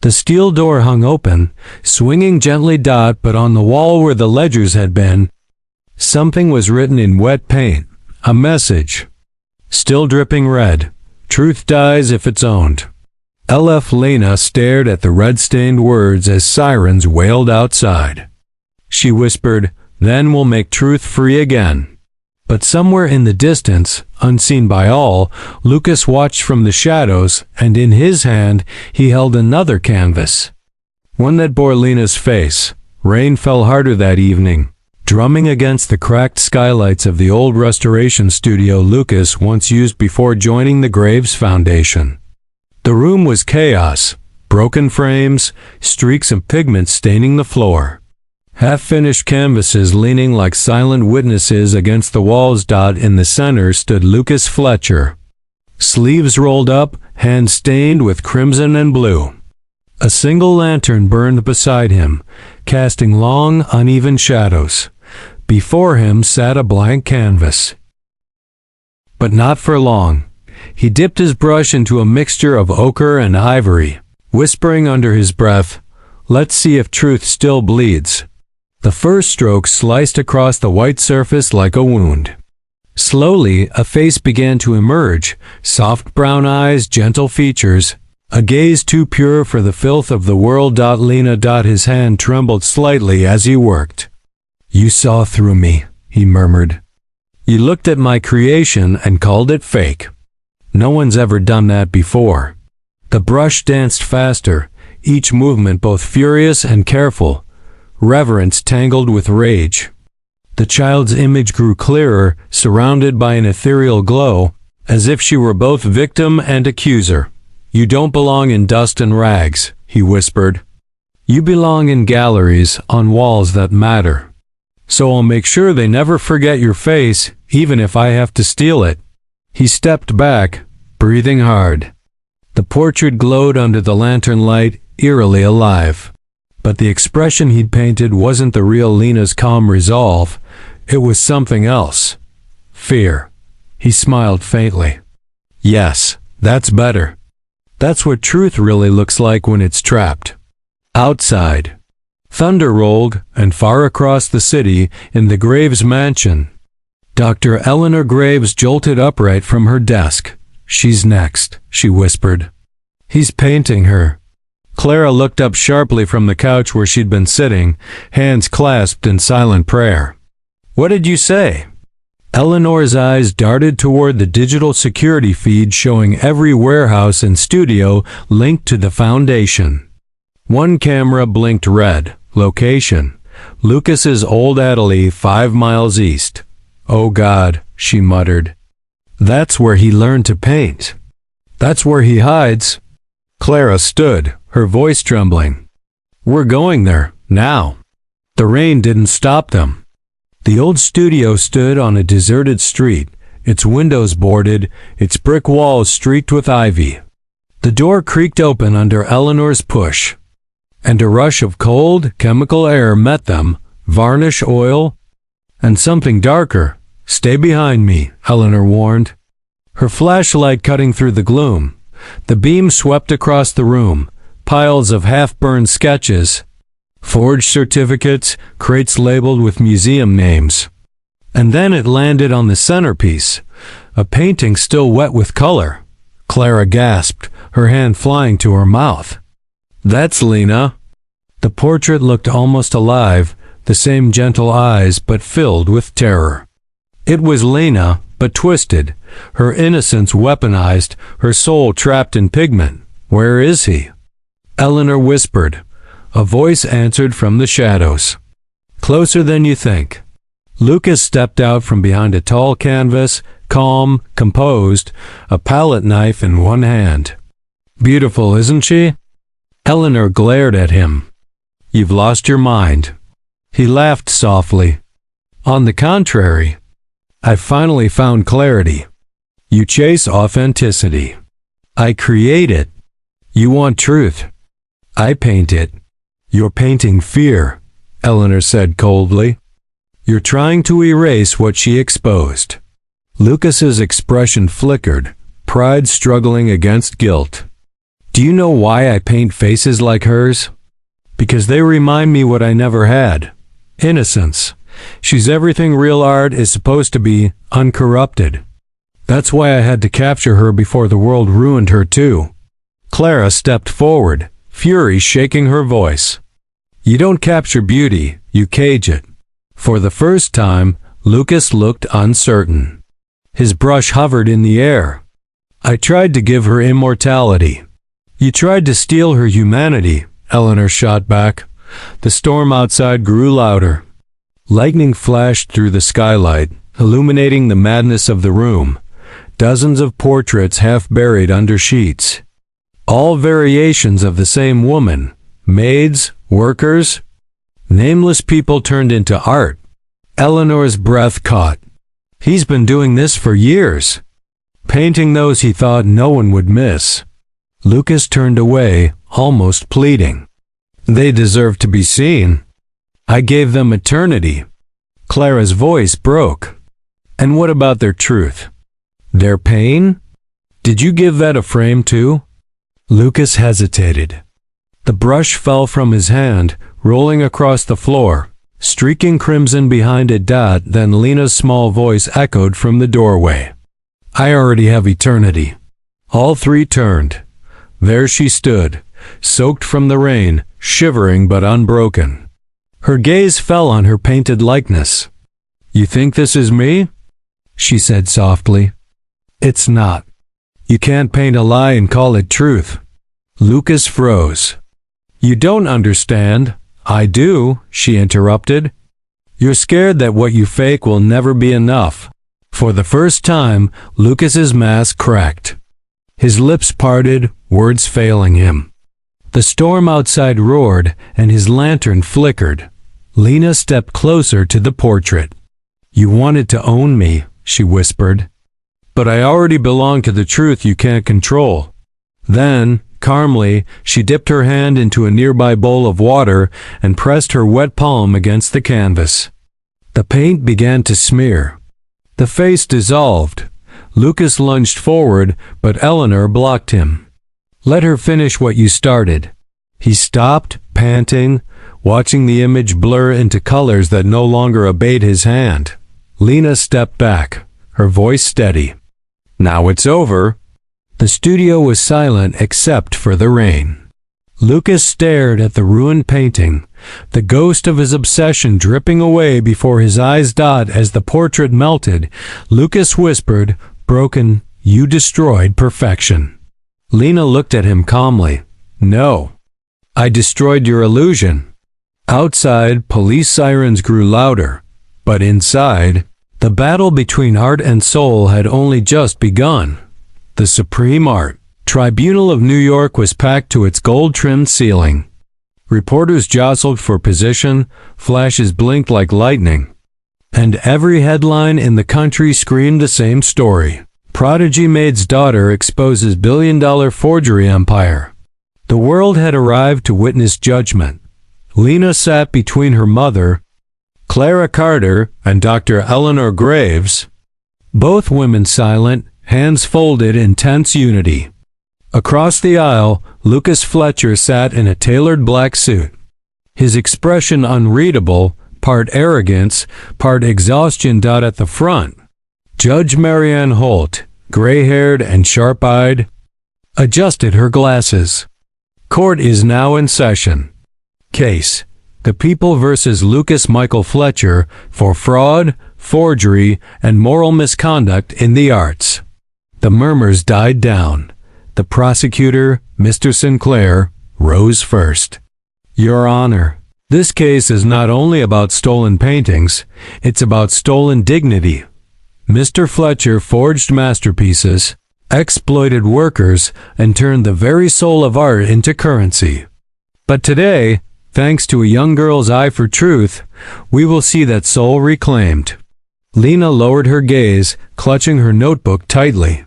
The steel door hung open, swinging gently. But on the wall where the ledgers had been, something was written in wet paint, a message. Still dripping red. "Truth dies if it's owned." LF Lena stared at the red-stained words as sirens wailed outside. She whispered, "Then we'll make truth free again." But somewhere in the distance, unseen by all, Lucas watched from the shadows, and in his hand he held another canvas. One that bore Lena's face. Rain fell harder that evening, drumming against the cracked skylights of the old restoration studio Lucas once used before joining the Graves Foundation. The room was chaos, broken frames, streaks of pigment staining the floor. Half-finished canvases leaning like silent witnesses against the walls. In the center stood Lucas Fletcher. Sleeves rolled up, hands stained with crimson and blue. A single lantern burned beside him, casting long, uneven shadows. Before him sat a blank canvas. But not for long. He dipped his brush into a mixture of ochre and ivory, whispering under his breath, "Let's see if truth still bleeds." The first stroke sliced across the white surface like a wound. Slowly, a face began to emerge, soft brown eyes, gentle features, a gaze too pure for the filth of the world. Lena. His hand trembled slightly as he worked. "You saw through me," he murmured. "You looked at my creation and called it fake. No one's ever done that before." The brush danced faster, each movement both furious and careful, reverence tangled with rage. The child's image grew clearer, surrounded by an ethereal glow, as if she were both victim and accuser. "You don't belong in dust and rags," he whispered. "You belong in galleries, on walls that matter. So I'll make sure they never forget your face, even if I have to steal it." He stepped back, breathing hard. The portrait glowed under the lantern light, eerily alive. But the expression he'd painted wasn't the real Lena's calm resolve. It was something else. Fear. He smiled faintly. "Yes, that's better. That's what truth really looks like when it's trapped." Outside, thunder rolled, and far across the city, in the Graves mansion, Dr. Eleanor Graves jolted upright from her desk. "She's next," she whispered. "He's painting her." Clara looked up sharply from the couch where she'd been sitting, hands clasped in silent prayer. What did you say? Eleanor's eyes darted toward the digital security feed showing every warehouse and studio linked to the Foundation. One camera blinked red. Location: Lucas's old atelier 5 miles east. Oh God, she muttered. That's where he learned to paint. That's where he hides. Clara stood, her voice trembling. We're going there, now. The rain didn't stop them. The old studio stood on a deserted street, its windows boarded, its brick walls streaked with ivy. The door creaked open under Eleanor's push, and a rush of cold, chemical air met them, varnish, oil, and something darker. Stay behind me, Eleanor warned. Her flashlight cutting through the gloom. The beam swept across the room, piles of half-burned sketches, forged certificates, crates labeled with museum names. And then it landed on the centerpiece, a painting still wet with color. Clara gasped, her hand flying to her mouth. That's Lena. The portrait looked almost alive, the same gentle eyes but filled with terror. It was Lena, but twisted, her innocence weaponized, her soul trapped in pigment. Where is he? Eleanor whispered. A voice answered from the shadows. Closer than you think. Lucas stepped out from behind a tall canvas, calm, composed, a palette knife in one hand. Beautiful, isn't she? Eleanor glared at him. You've lost your mind. He laughed softly. On the contrary, I finally found clarity. You chase authenticity. I create it. You want truth. I paint it. You're painting fear, Eleanor said coldly. You're trying to erase what she exposed. Lucas's expression flickered, pride struggling against guilt. Do you know why I paint faces like hers? Because they remind me what I never had. Innocence. She's everything real art is supposed to be, uncorrupted. That's why I had to capture her before the world ruined her too. Clara stepped forward, fury shaking her voice. You don't capture beauty, you cage it. For the first time, Lucas looked uncertain. His brush hovered in the air. I tried to give her immortality. You tried to steal her humanity, Eleanor shot back. The storm outside grew louder. Lightning flashed through the skylight, illuminating the madness of the room. Dozens of portraits half buried under sheets. All variations of the same woman. Maids, workers, nameless people turned into art. Eleanor's breath caught. He's been doing this for years. Painting those he thought no one would miss. Lucas turned away, almost pleading. They deserve to be seen. I gave them eternity. Clara's voice broke. And what about their truth? Their pain? Did you give that a frame too? Lucas hesitated. The brush fell from his hand, rolling across the floor, streaking crimson behind a dot. Then Lena's small voice echoed from the doorway. I already have eternity. All three turned. There she stood, soaked from the rain, shivering but unbroken. Her gaze fell on her painted likeness. You think this is me? She said softly. It's not. You can't paint a lie and call it truth. Lucas froze. You don't understand. I do, she interrupted. You're scared that what you fake will never be enough. For the first time, Lucas's mask cracked. His lips parted, words failing him. The storm outside roared, and his lantern flickered. Lena stepped closer to the portrait. You wanted to own me, she whispered. But I already belong to the truth you can't control. Then, calmly, she dipped her hand into a nearby bowl of water and pressed her wet palm against the canvas. The paint began to smear. The face dissolved. Lucas lunged forward, but Eleanor blocked him. Let her finish what you started. He stopped, panting, watching the image blur into colors that no longer obeyed his hand. Lena stepped back, her voice steady. Now it's over. The studio was silent except for the rain. Lucas stared at the ruined painting, the ghost of his obsession dripping away before his eyes. As the portrait melted, Lucas whispered, "Broken, you destroyed perfection." Lena looked at him calmly. "No. I destroyed your illusion." Outside, police sirens grew louder, but inside, the battle between art and soul had only just begun. The Supreme Art Tribunal of New York was packed to its gold-trimmed ceiling. Reporters jostled for position, flashes blinked like lightning, and every headline in the country screamed the same story. Prodigy Maid's daughter exposes billion-dollar forgery empire. The world had arrived to witness judgment. Lena sat between her mother, Clara Carter, and Dr. Eleanor Graves, both women silent, hands folded in tense unity. Across the aisle, Lucas Fletcher sat in a tailored black suit, his expression unreadable, part arrogance, part exhaustion. At the front, Judge Marianne Holt, gray-haired and sharp-eyed, adjusted her glasses. Court is now in session. Case: The People versus Lucas Michael Fletcher for fraud, forgery, and moral misconduct in the arts. The murmurs died down. The prosecutor, Mr. Sinclair, rose first. "Your Honor, this case is not only about stolen paintings, it's about stolen dignity. Mr. Fletcher forged masterpieces, exploited workers, and turned the very soul of art into currency. But today, thanks to a young girl's eye for truth, we will see that soul reclaimed." Lena lowered her gaze, clutching her notebook tightly.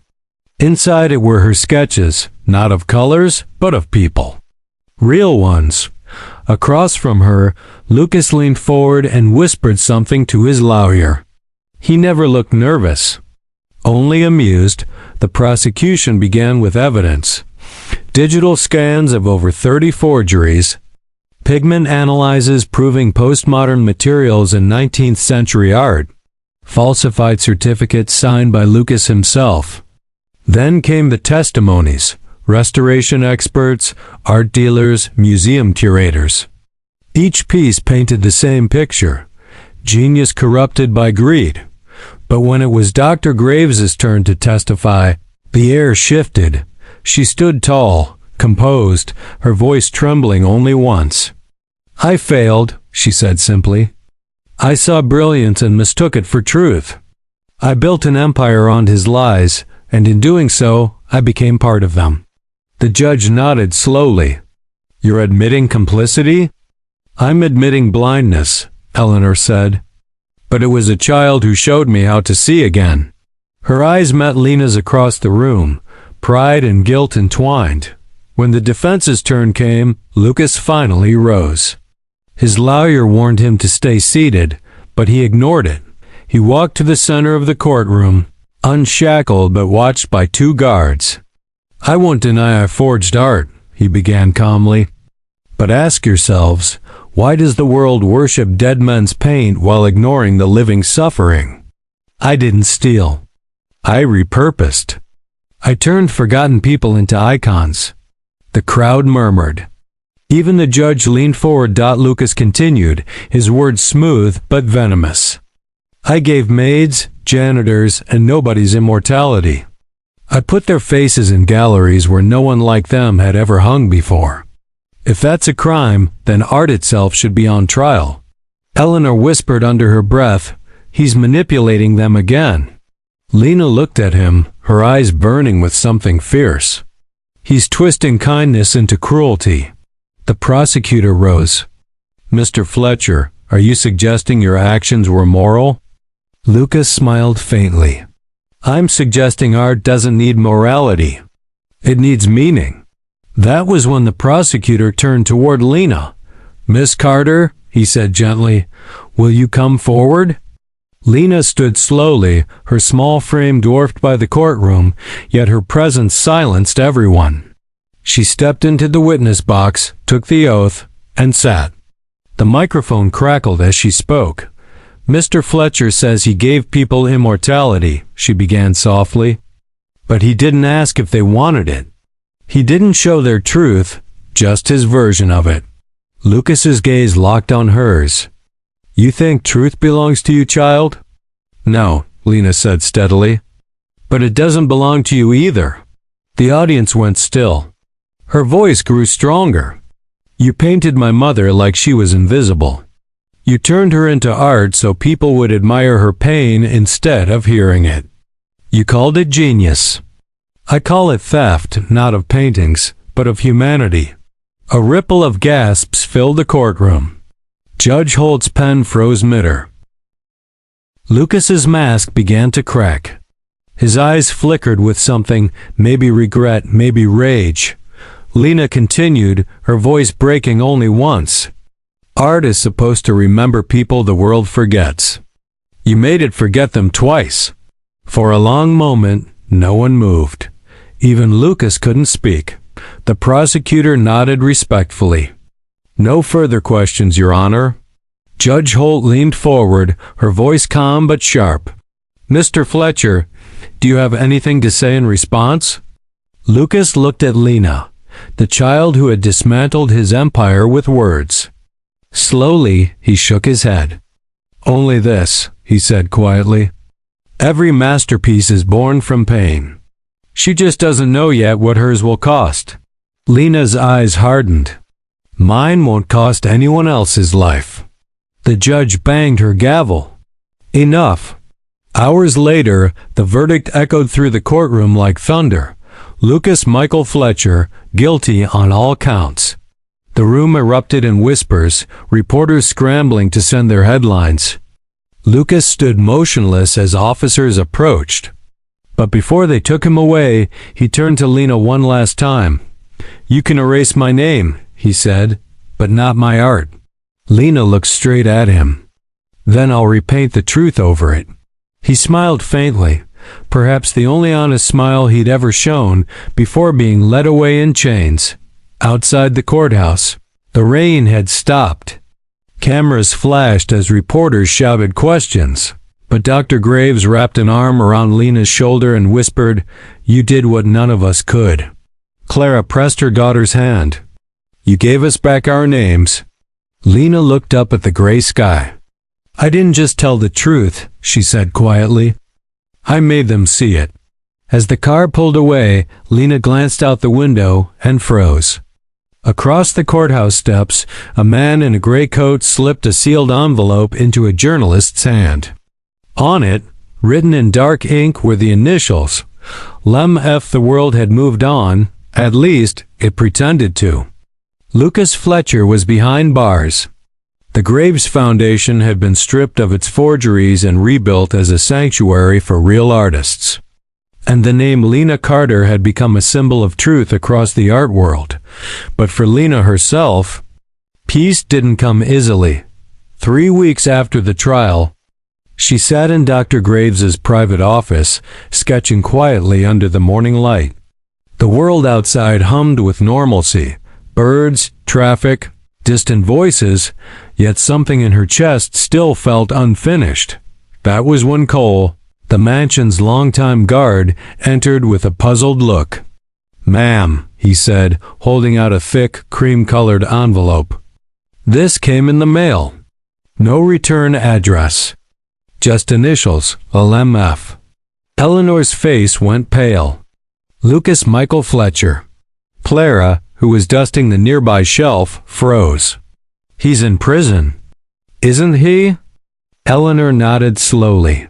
Inside it were her sketches, not of colors, but of people. Real ones. Across from her, Lucas leaned forward and whispered something to his lawyer. He never looked nervous, only amused. The prosecution began with evidence. Digital scans of over 30 forgeries, pigment analyses proving postmodern materials in 19th century art, falsified certificates signed by Lucas himself. Then came the testimonies, restoration experts, art dealers, museum curators. Each piece painted the same picture: genius corrupted by greed. But when it was Dr. Graves's turn to testify, the air shifted. She stood tall, composed, her voice trembling only once. "I failed," she said simply. "I saw brilliance and mistook it for truth. I built an empire on his lies, and in doing so, I became part of them." The judge nodded slowly. "You're admitting complicity?" "I'm admitting blindness," Eleanor said. "But it was a child who showed me how to see again." Her eyes met Lena's across the room, pride and guilt entwined. When the defense's turn came, Lucas finally rose. His lawyer warned him to stay seated, but he ignored it. He walked to the center of the courtroom, unshackled but watched by 2 guards. "I won't deny I forged art," he began calmly. "But ask yourselves, why does the world worship dead men's paint while ignoring the living suffering? I didn't steal. I repurposed. I turned forgotten people into icons." The crowd murmured. Even the judge leaned forward. Lucas continued, his words smooth but venomous. "I gave maids, janitors, and nobodies immortality. I put their faces in galleries where no one like them had ever hung before. If that's a crime, then art itself should be on trial." Eleanor whispered under her breath, "He's manipulating them again." Lena looked at him, her eyes burning with something fierce. "He's twisting kindness into cruelty." The prosecutor rose. "Mr. Fletcher, are you suggesting your actions were moral?" Lucas smiled faintly. "I'm suggesting art doesn't need morality. It needs meaning." That was when the prosecutor turned toward Lena. "Miss Carter," he said gently, "will you come forward?" Lena stood slowly, her small frame dwarfed by the courtroom, yet her presence silenced everyone. She stepped into the witness box, took the oath, and sat. The microphone crackled as she spoke. "Mr. Fletcher says he gave people immortality," she began softly. "But he didn't ask if they wanted it. He didn't show their truth, just his version of it. Lucas's gaze locked on hers. You think truth belongs to you, child? No, Lena said steadily. But it doesn't belong to you either. The audience went still. Her voice grew stronger. You painted my mother like she was invisible. You turned her into art so people would admire her pain instead of hearing it. You called it genius. I call it theft, not of paintings, but of humanity. A ripple of gasps filled the courtroom. Judge Holt's pen froze mid-air. Lucas's mask began to crack. His eyes flickered with something, maybe regret, maybe rage. Lena continued, her voice breaking only once. Art is supposed to remember people the world forgets. You made it forget them twice. For a long moment, no one moved. Even Lucas couldn't speak. The prosecutor nodded respectfully. No further questions, Your Honor. Judge Holt leaned forward, her voice calm but sharp. Mr. Fletcher, do you have anything to say in response? Lucas looked at Lena, the child who had dismantled his empire with words. Slowly, he shook his head. Only this, he said quietly. Every masterpiece is born from pain. She just doesn't know yet what hers will cost. Lena's eyes hardened. Mine won't cost anyone else's life. The judge banged her gavel. Enough. Hours later, the verdict echoed through the courtroom like thunder. Lucas Michael Fletcher, guilty on all counts. The room erupted in whispers, reporters scrambling to send their headlines. Lucas stood motionless as officers approached. But before they took him away, he turned to Lena one last time. You can erase my name, he said, but not my art. Lena looked straight at him. Then I'll repaint the truth over it. He smiled faintly, perhaps the only honest smile he'd ever shown before being led away in chains. Outside the courthouse, the rain had stopped. Cameras flashed as reporters shouted questions, but Dr. Graves wrapped an arm around Lena's shoulder and whispered, You did what none of us could. Clara pressed her daughter's hand. You gave us back our names. Lena looked up at the gray sky. I didn't just tell the truth, she said quietly. I made them see it. As the car pulled away, Lena glanced out the window and froze. Across the courthouse steps, a man in a gray coat slipped a sealed envelope into a journalist's hand. On it, written in dark ink, were the initials. Lem F. The world had moved on, at least it pretended to. Lucas Fletcher was behind bars. The Graves Foundation had been stripped of its forgeries and rebuilt as a sanctuary for real artists. And the name Lena Carter had become a symbol of truth across the art world. But for Lena herself, peace didn't come easily. 3 weeks after the trial, she sat in Dr. Graves's private office, sketching quietly under the morning light. The world outside hummed with normalcy. Birds, traffic, distant voices, yet something in her chest still felt unfinished. That was when Cole, the mansion's longtime guard, entered with a puzzled look. Ma'am, he said, holding out a thick, cream-colored envelope. This came in the mail. No return address. Just initials, LMF. Eleanor's face went pale. Lucas Michael Fletcher. Clara, who was dusting the nearby shelf, froze. He's in prison. Isn't he? Eleanor nodded slowly.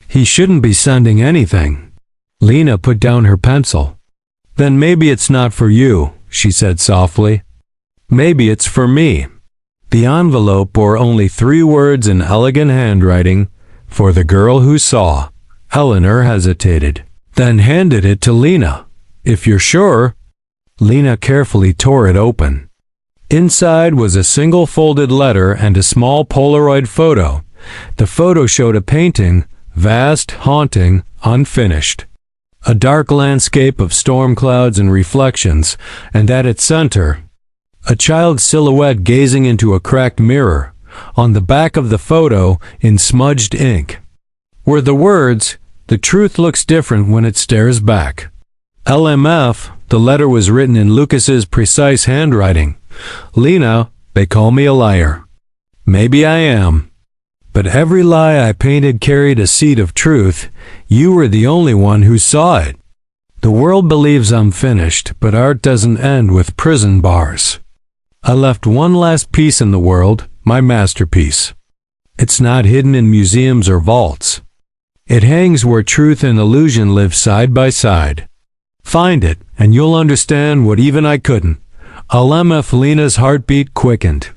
He shouldn't be sending anything. Lena put down her pencil. Then maybe it's not for you, she said softly. Maybe it's for me. The envelope bore only 3 words in elegant handwriting, for the girl who saw. Eleanor hesitated, then handed it to Lena. If you're sure. Lena carefully tore it open. Inside was a single folded letter and a small Polaroid photo. The photo showed a painting, vast, haunting, unfinished. A dark landscape of storm clouds and reflections, and at its center, a child's silhouette gazing into a cracked mirror. On the back of the photo, in smudged ink, were the words, "The truth looks different when it stares back." LMF, The letter was written in Lucas's precise handwriting. "Lena, they call me a liar. Maybe I am. But every lie I painted carried a seed of truth. You were the only one who saw it. The world believes I'm finished, but art doesn't end with prison bars. I left one last piece in the world, my masterpiece. It's not hidden in museums or vaults. It hangs where truth and illusion live side by side. Find it, and you'll understand what even I couldn't." LMF. Lena's heartbeat quickened.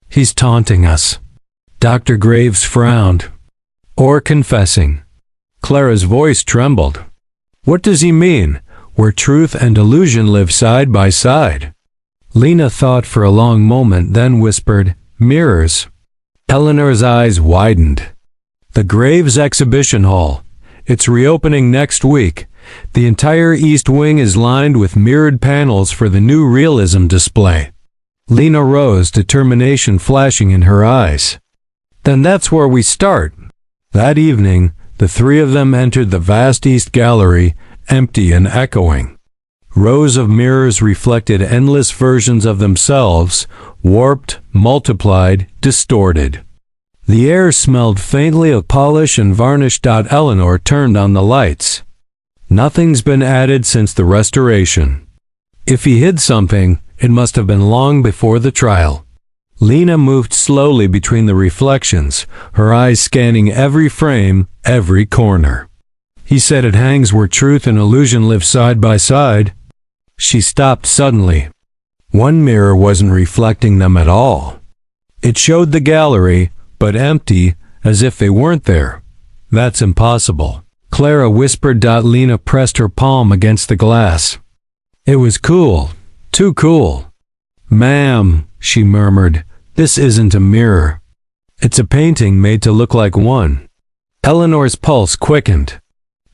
He's taunting us. Dr. Graves frowned. Or confessing. Clara's voice trembled. What does he mean, where truth and illusion live side by side? Lena thought for a long moment, then whispered, "Mirrors." Eleanor's eyes widened. "The Graves Exhibition Hall. It's reopening next week. The entire East Wing is lined with mirrored panels for the new realism display." Lena rose, determination flashing in her eyes. "Then that's where we start." That evening, the three of them entered the vast East Gallery, empty and echoing. Rows of mirrors reflected endless versions of themselves, warped, multiplied, distorted. The air smelled faintly of polish and varnish. Eleanor turned on the lights. "Nothing's been added since the restoration. If he hid something, it must have been long before the trial." Lena moved slowly between the reflections, her eyes scanning every frame, every corner. "He said it hangs where truth and illusion live side by side." She stopped suddenly. One mirror wasn't reflecting them at all. It showed the gallery, but empty, as if they weren't there. "That's impossible," Clara whispered. Lena pressed her palm against the glass. "It was cool, too cool." "Ma'am," she murmured, "this isn't a mirror. It's a painting made to look like one." Eleanor's pulse quickened.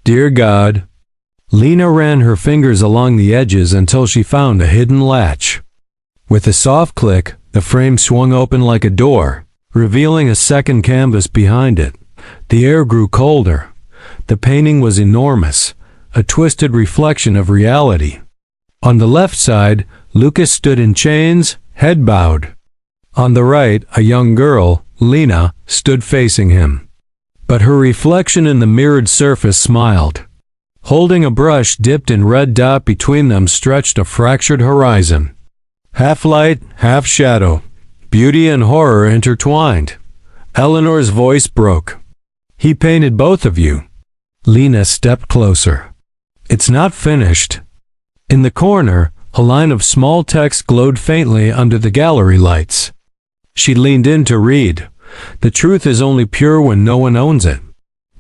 "Dear God." Lena ran her fingers along the edges until she found a hidden latch. With a soft click, the frame swung open like a door, revealing a second canvas behind it. The air grew colder. The painting was enormous, a twisted reflection of reality. On the left side, Lucas stood in chains, head bowed. On the right, a young girl, Lena, stood facing him. But her reflection in the mirrored surface smiled. Holding a brush dipped in red dot between them stretched a fractured horizon. Half light, half shadow. Beauty and horror intertwined. Eleanor's voice broke. "He painted both of you." Lena stepped closer. "It's not finished." In the corner, a line of small text glowed faintly under the gallery lights. She leaned in to read. "The truth is only pure when no one owns it."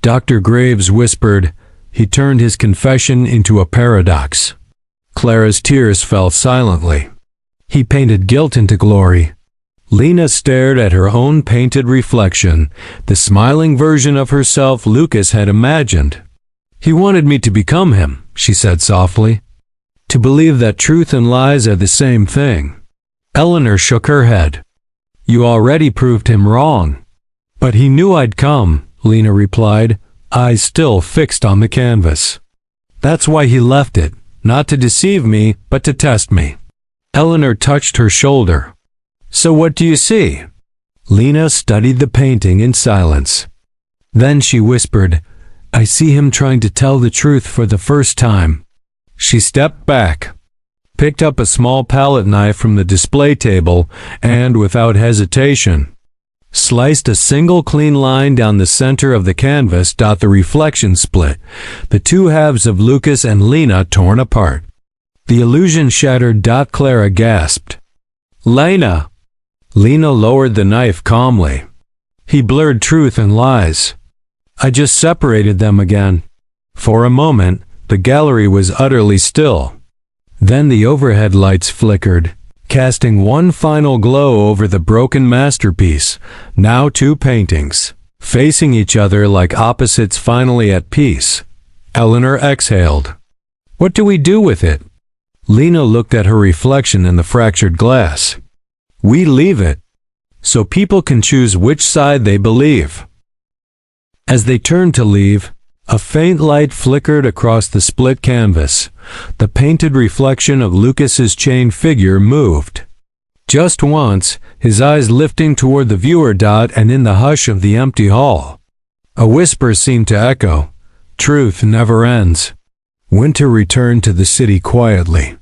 Dr. Graves whispered. He turned his confession into a paradox. Clara's tears fell silently. "He painted guilt into glory." Lena stared at her own painted reflection, the smiling version of herself Lucas had imagined. "He wanted me to become him," she said softly. "To believe that truth and lies are the same thing." Eleanor shook her head. "You already proved him wrong." "But he knew I'd come," Lena replied, eyes still fixed on the canvas. "That's why he left it, not to deceive me, but to test me." Eleanor touched her shoulder. "So what do you see?" Lena studied the painting in silence. Then she whispered, "I see him trying to tell the truth for the first time." She stepped back, picked up a small palette knife from the display table, and, without hesitation, sliced a single clean line down the center of the canvas. The reflection split, the two halves of Lucas and Lena torn apart. The illusion shattered. Clara gasped. "Lena!" Lena lowered the knife calmly. "He blurred truth and lies. I just separated them again." For a moment, the gallery was utterly still. Then the overhead lights flickered, casting one final glow over the broken masterpiece. Now two paintings, facing each other like opposites finally at peace. Eleanor exhaled. "What do we do with it?" Lena looked at her reflection in the fractured glass. "We leave it, so people can choose which side they believe." As they turned to leave, A faint light flickered across the split canvas. The painted reflection of Lucas's chained figure moved. Just once, his eyes lifting toward the viewer. And in the hush of the empty hall, a whisper seemed to echo, "Truth never ends." Winter returned to the city quietly.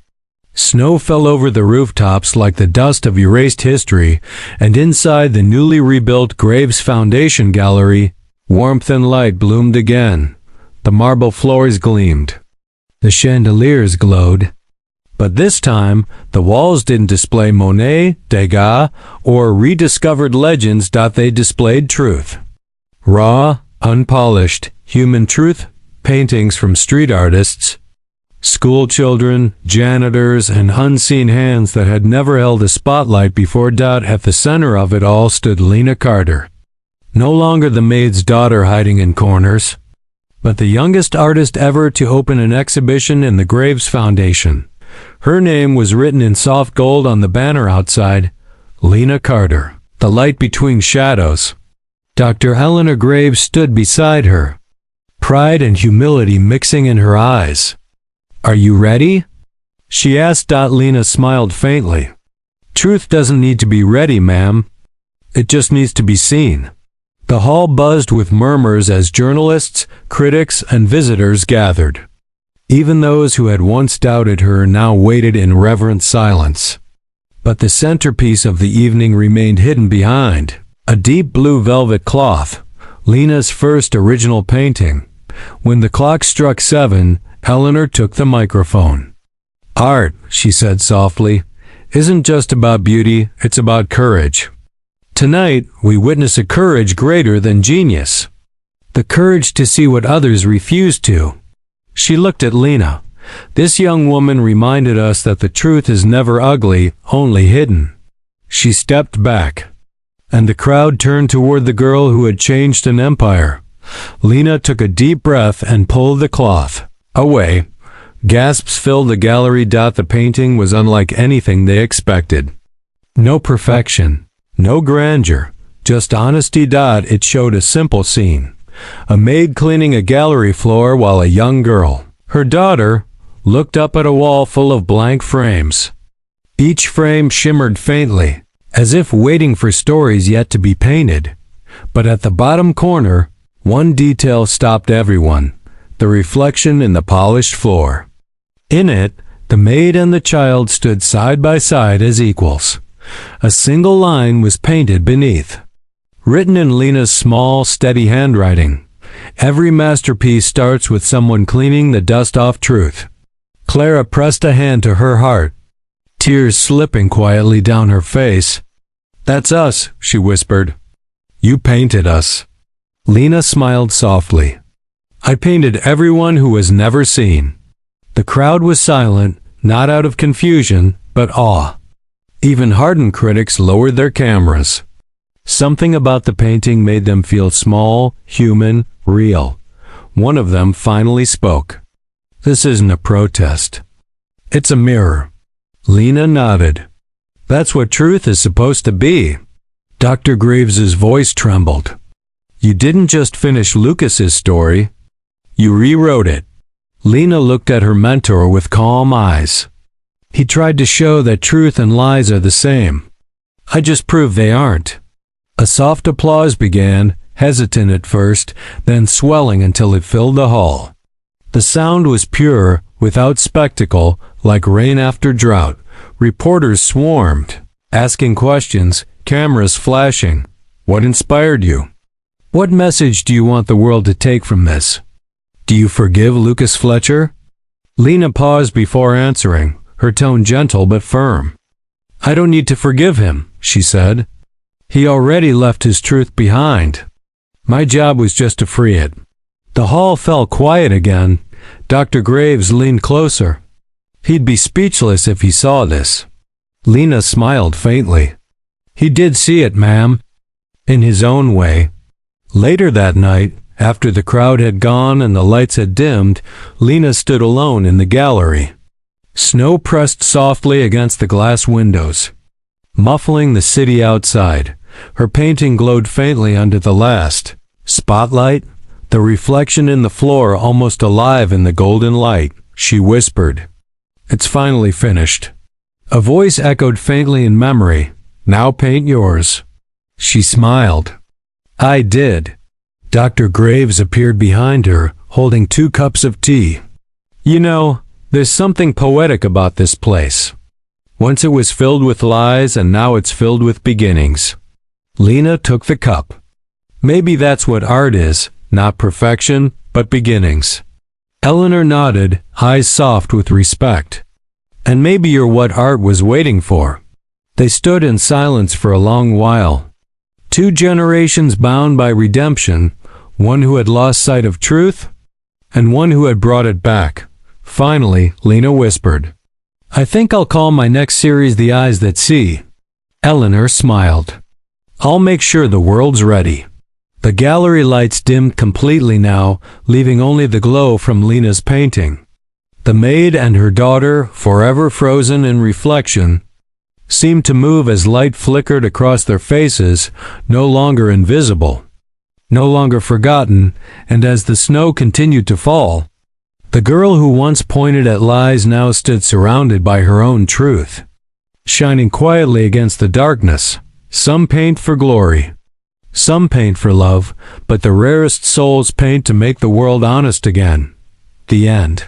Snow fell over the rooftops like the dust of erased history, and inside the newly rebuilt Graves Foundation Gallery, warmth and light bloomed again. The marble floors gleamed. The chandeliers glowed. But this time, the walls didn't display Monet, Degas, or rediscovered legends. They displayed truth. Raw, unpolished, human truth, paintings from street artists, school children, janitors, and unseen hands that had never held a spotlight before. At the center of it all stood Lena Carter. No longer the maid's daughter hiding in corners, but the youngest artist ever to open an exhibition in the Graves Foundation. Her name was written in soft gold on the banner outside, Lena Carter, the light between shadows. Dr. Eleanor Graves stood beside her, pride and humility mixing in her eyes. "Are you ready?" she asked. Lena smiled faintly. "Truth doesn't need to be ready, ma'am. It just needs to be seen." The hall buzzed with murmurs as journalists, critics, and visitors gathered. Even those who had once doubted her now waited in reverent silence. But the centerpiece of the evening remained hidden behind a deep blue velvet cloth, Lena's first original painting. When the clock struck 7, Eleanor took the microphone. "Art," she said softly, "isn't just about beauty, it's about courage. Tonight, we witness a courage greater than genius. The courage to see what others refuse to." She looked at Lena. This young woman reminded us that the truth is never ugly, only hidden. She stepped back, and the crowd turned toward the girl who had changed an empire. Lena took a deep breath and pulled the cloth away. Gasps filled the gallery. The painting was unlike anything they expected. No perfection, no grandeur, just honesty. It showed a simple scene. A maid cleaning a gallery floor while a young girl, her daughter, looked up at a wall full of blank frames. Each frame shimmered faintly, as if waiting for stories yet to be painted. But at the bottom corner, one detail stopped everyone: the reflection in the polished floor. In it, the maid and the child stood side by side as equals. A single line was painted beneath, written in Lena's small, steady handwriting. "Every masterpiece starts with someone cleaning the dust off truth." Clara pressed a hand to her heart, tears slipping quietly down her face. "That's us," she whispered. "You painted us." Lena smiled softly. "I painted everyone who was never seen." The crowd was silent, not out of confusion, but awe. Even hardened critics lowered their cameras. Something about the painting made them feel small, human, real. One of them finally spoke. "This isn't a protest. It's a mirror." Lena nodded. "That's what truth is supposed to be." Dr. Graves's voice trembled. "You didn't just finish Lucas's story. You rewrote it." Lena looked at her mentor with calm eyes. "He tried to show that truth and lies are the same. I just proved they aren't." A soft applause began, hesitant at first, then swelling until it filled the hall. The sound was pure, without spectacle, like rain after drought. Reporters swarmed, asking questions, cameras flashing. "What inspired you? What message do you want the world to take from this? Do you forgive Lucas Fletcher?" Lena paused before answering, her tone gentle but firm. "I don't need to forgive him," she said. "He already left his truth behind. My job was just to free it." The hall fell quiet again. Dr. Graves leaned closer. He'd be speechless if he saw this. Lena smiled faintly. "He did see it, ma'am. In his own way." Later that night, after the crowd had gone and the lights had dimmed, Lena stood alone in the gallery. Snow pressed softly against the glass windows, muffling the city outside. Her painting glowed faintly under the last spotlight, the reflection in the floor almost alive in the golden light. She whispered, "It's finally finished." A voice echoed faintly in memory, "Now paint yours." She smiled. "I did." Dr. Graves appeared behind her, holding 2 cups of tea. "You know, there's something poetic about this place. Once it was filled with lies and now it's filled with beginnings." Lena took the cup. "Maybe that's what art is, not perfection, but beginnings." Eleanor nodded, eyes soft with respect. "And maybe you're what art was waiting for." They stood in silence for a long while. 2 generations bound by redemption, one who had lost sight of truth, and one who had brought it back. Finally, Lena whispered, "I think I'll call my next series The Eyes That See." Eleanor smiled. "I'll make sure the world's ready." The gallery lights dimmed completely now, leaving only the glow from Lena's painting. The maid and her daughter, forever frozen in reflection, seemed to move as light flickered across their faces, no longer invisible, no longer forgotten, and as the snow continued to fall, the girl who once pointed at lies now stood surrounded by her own truth, shining quietly against the darkness. Some paint for glory, some paint for love, but the rarest souls paint to make the world honest again. The end.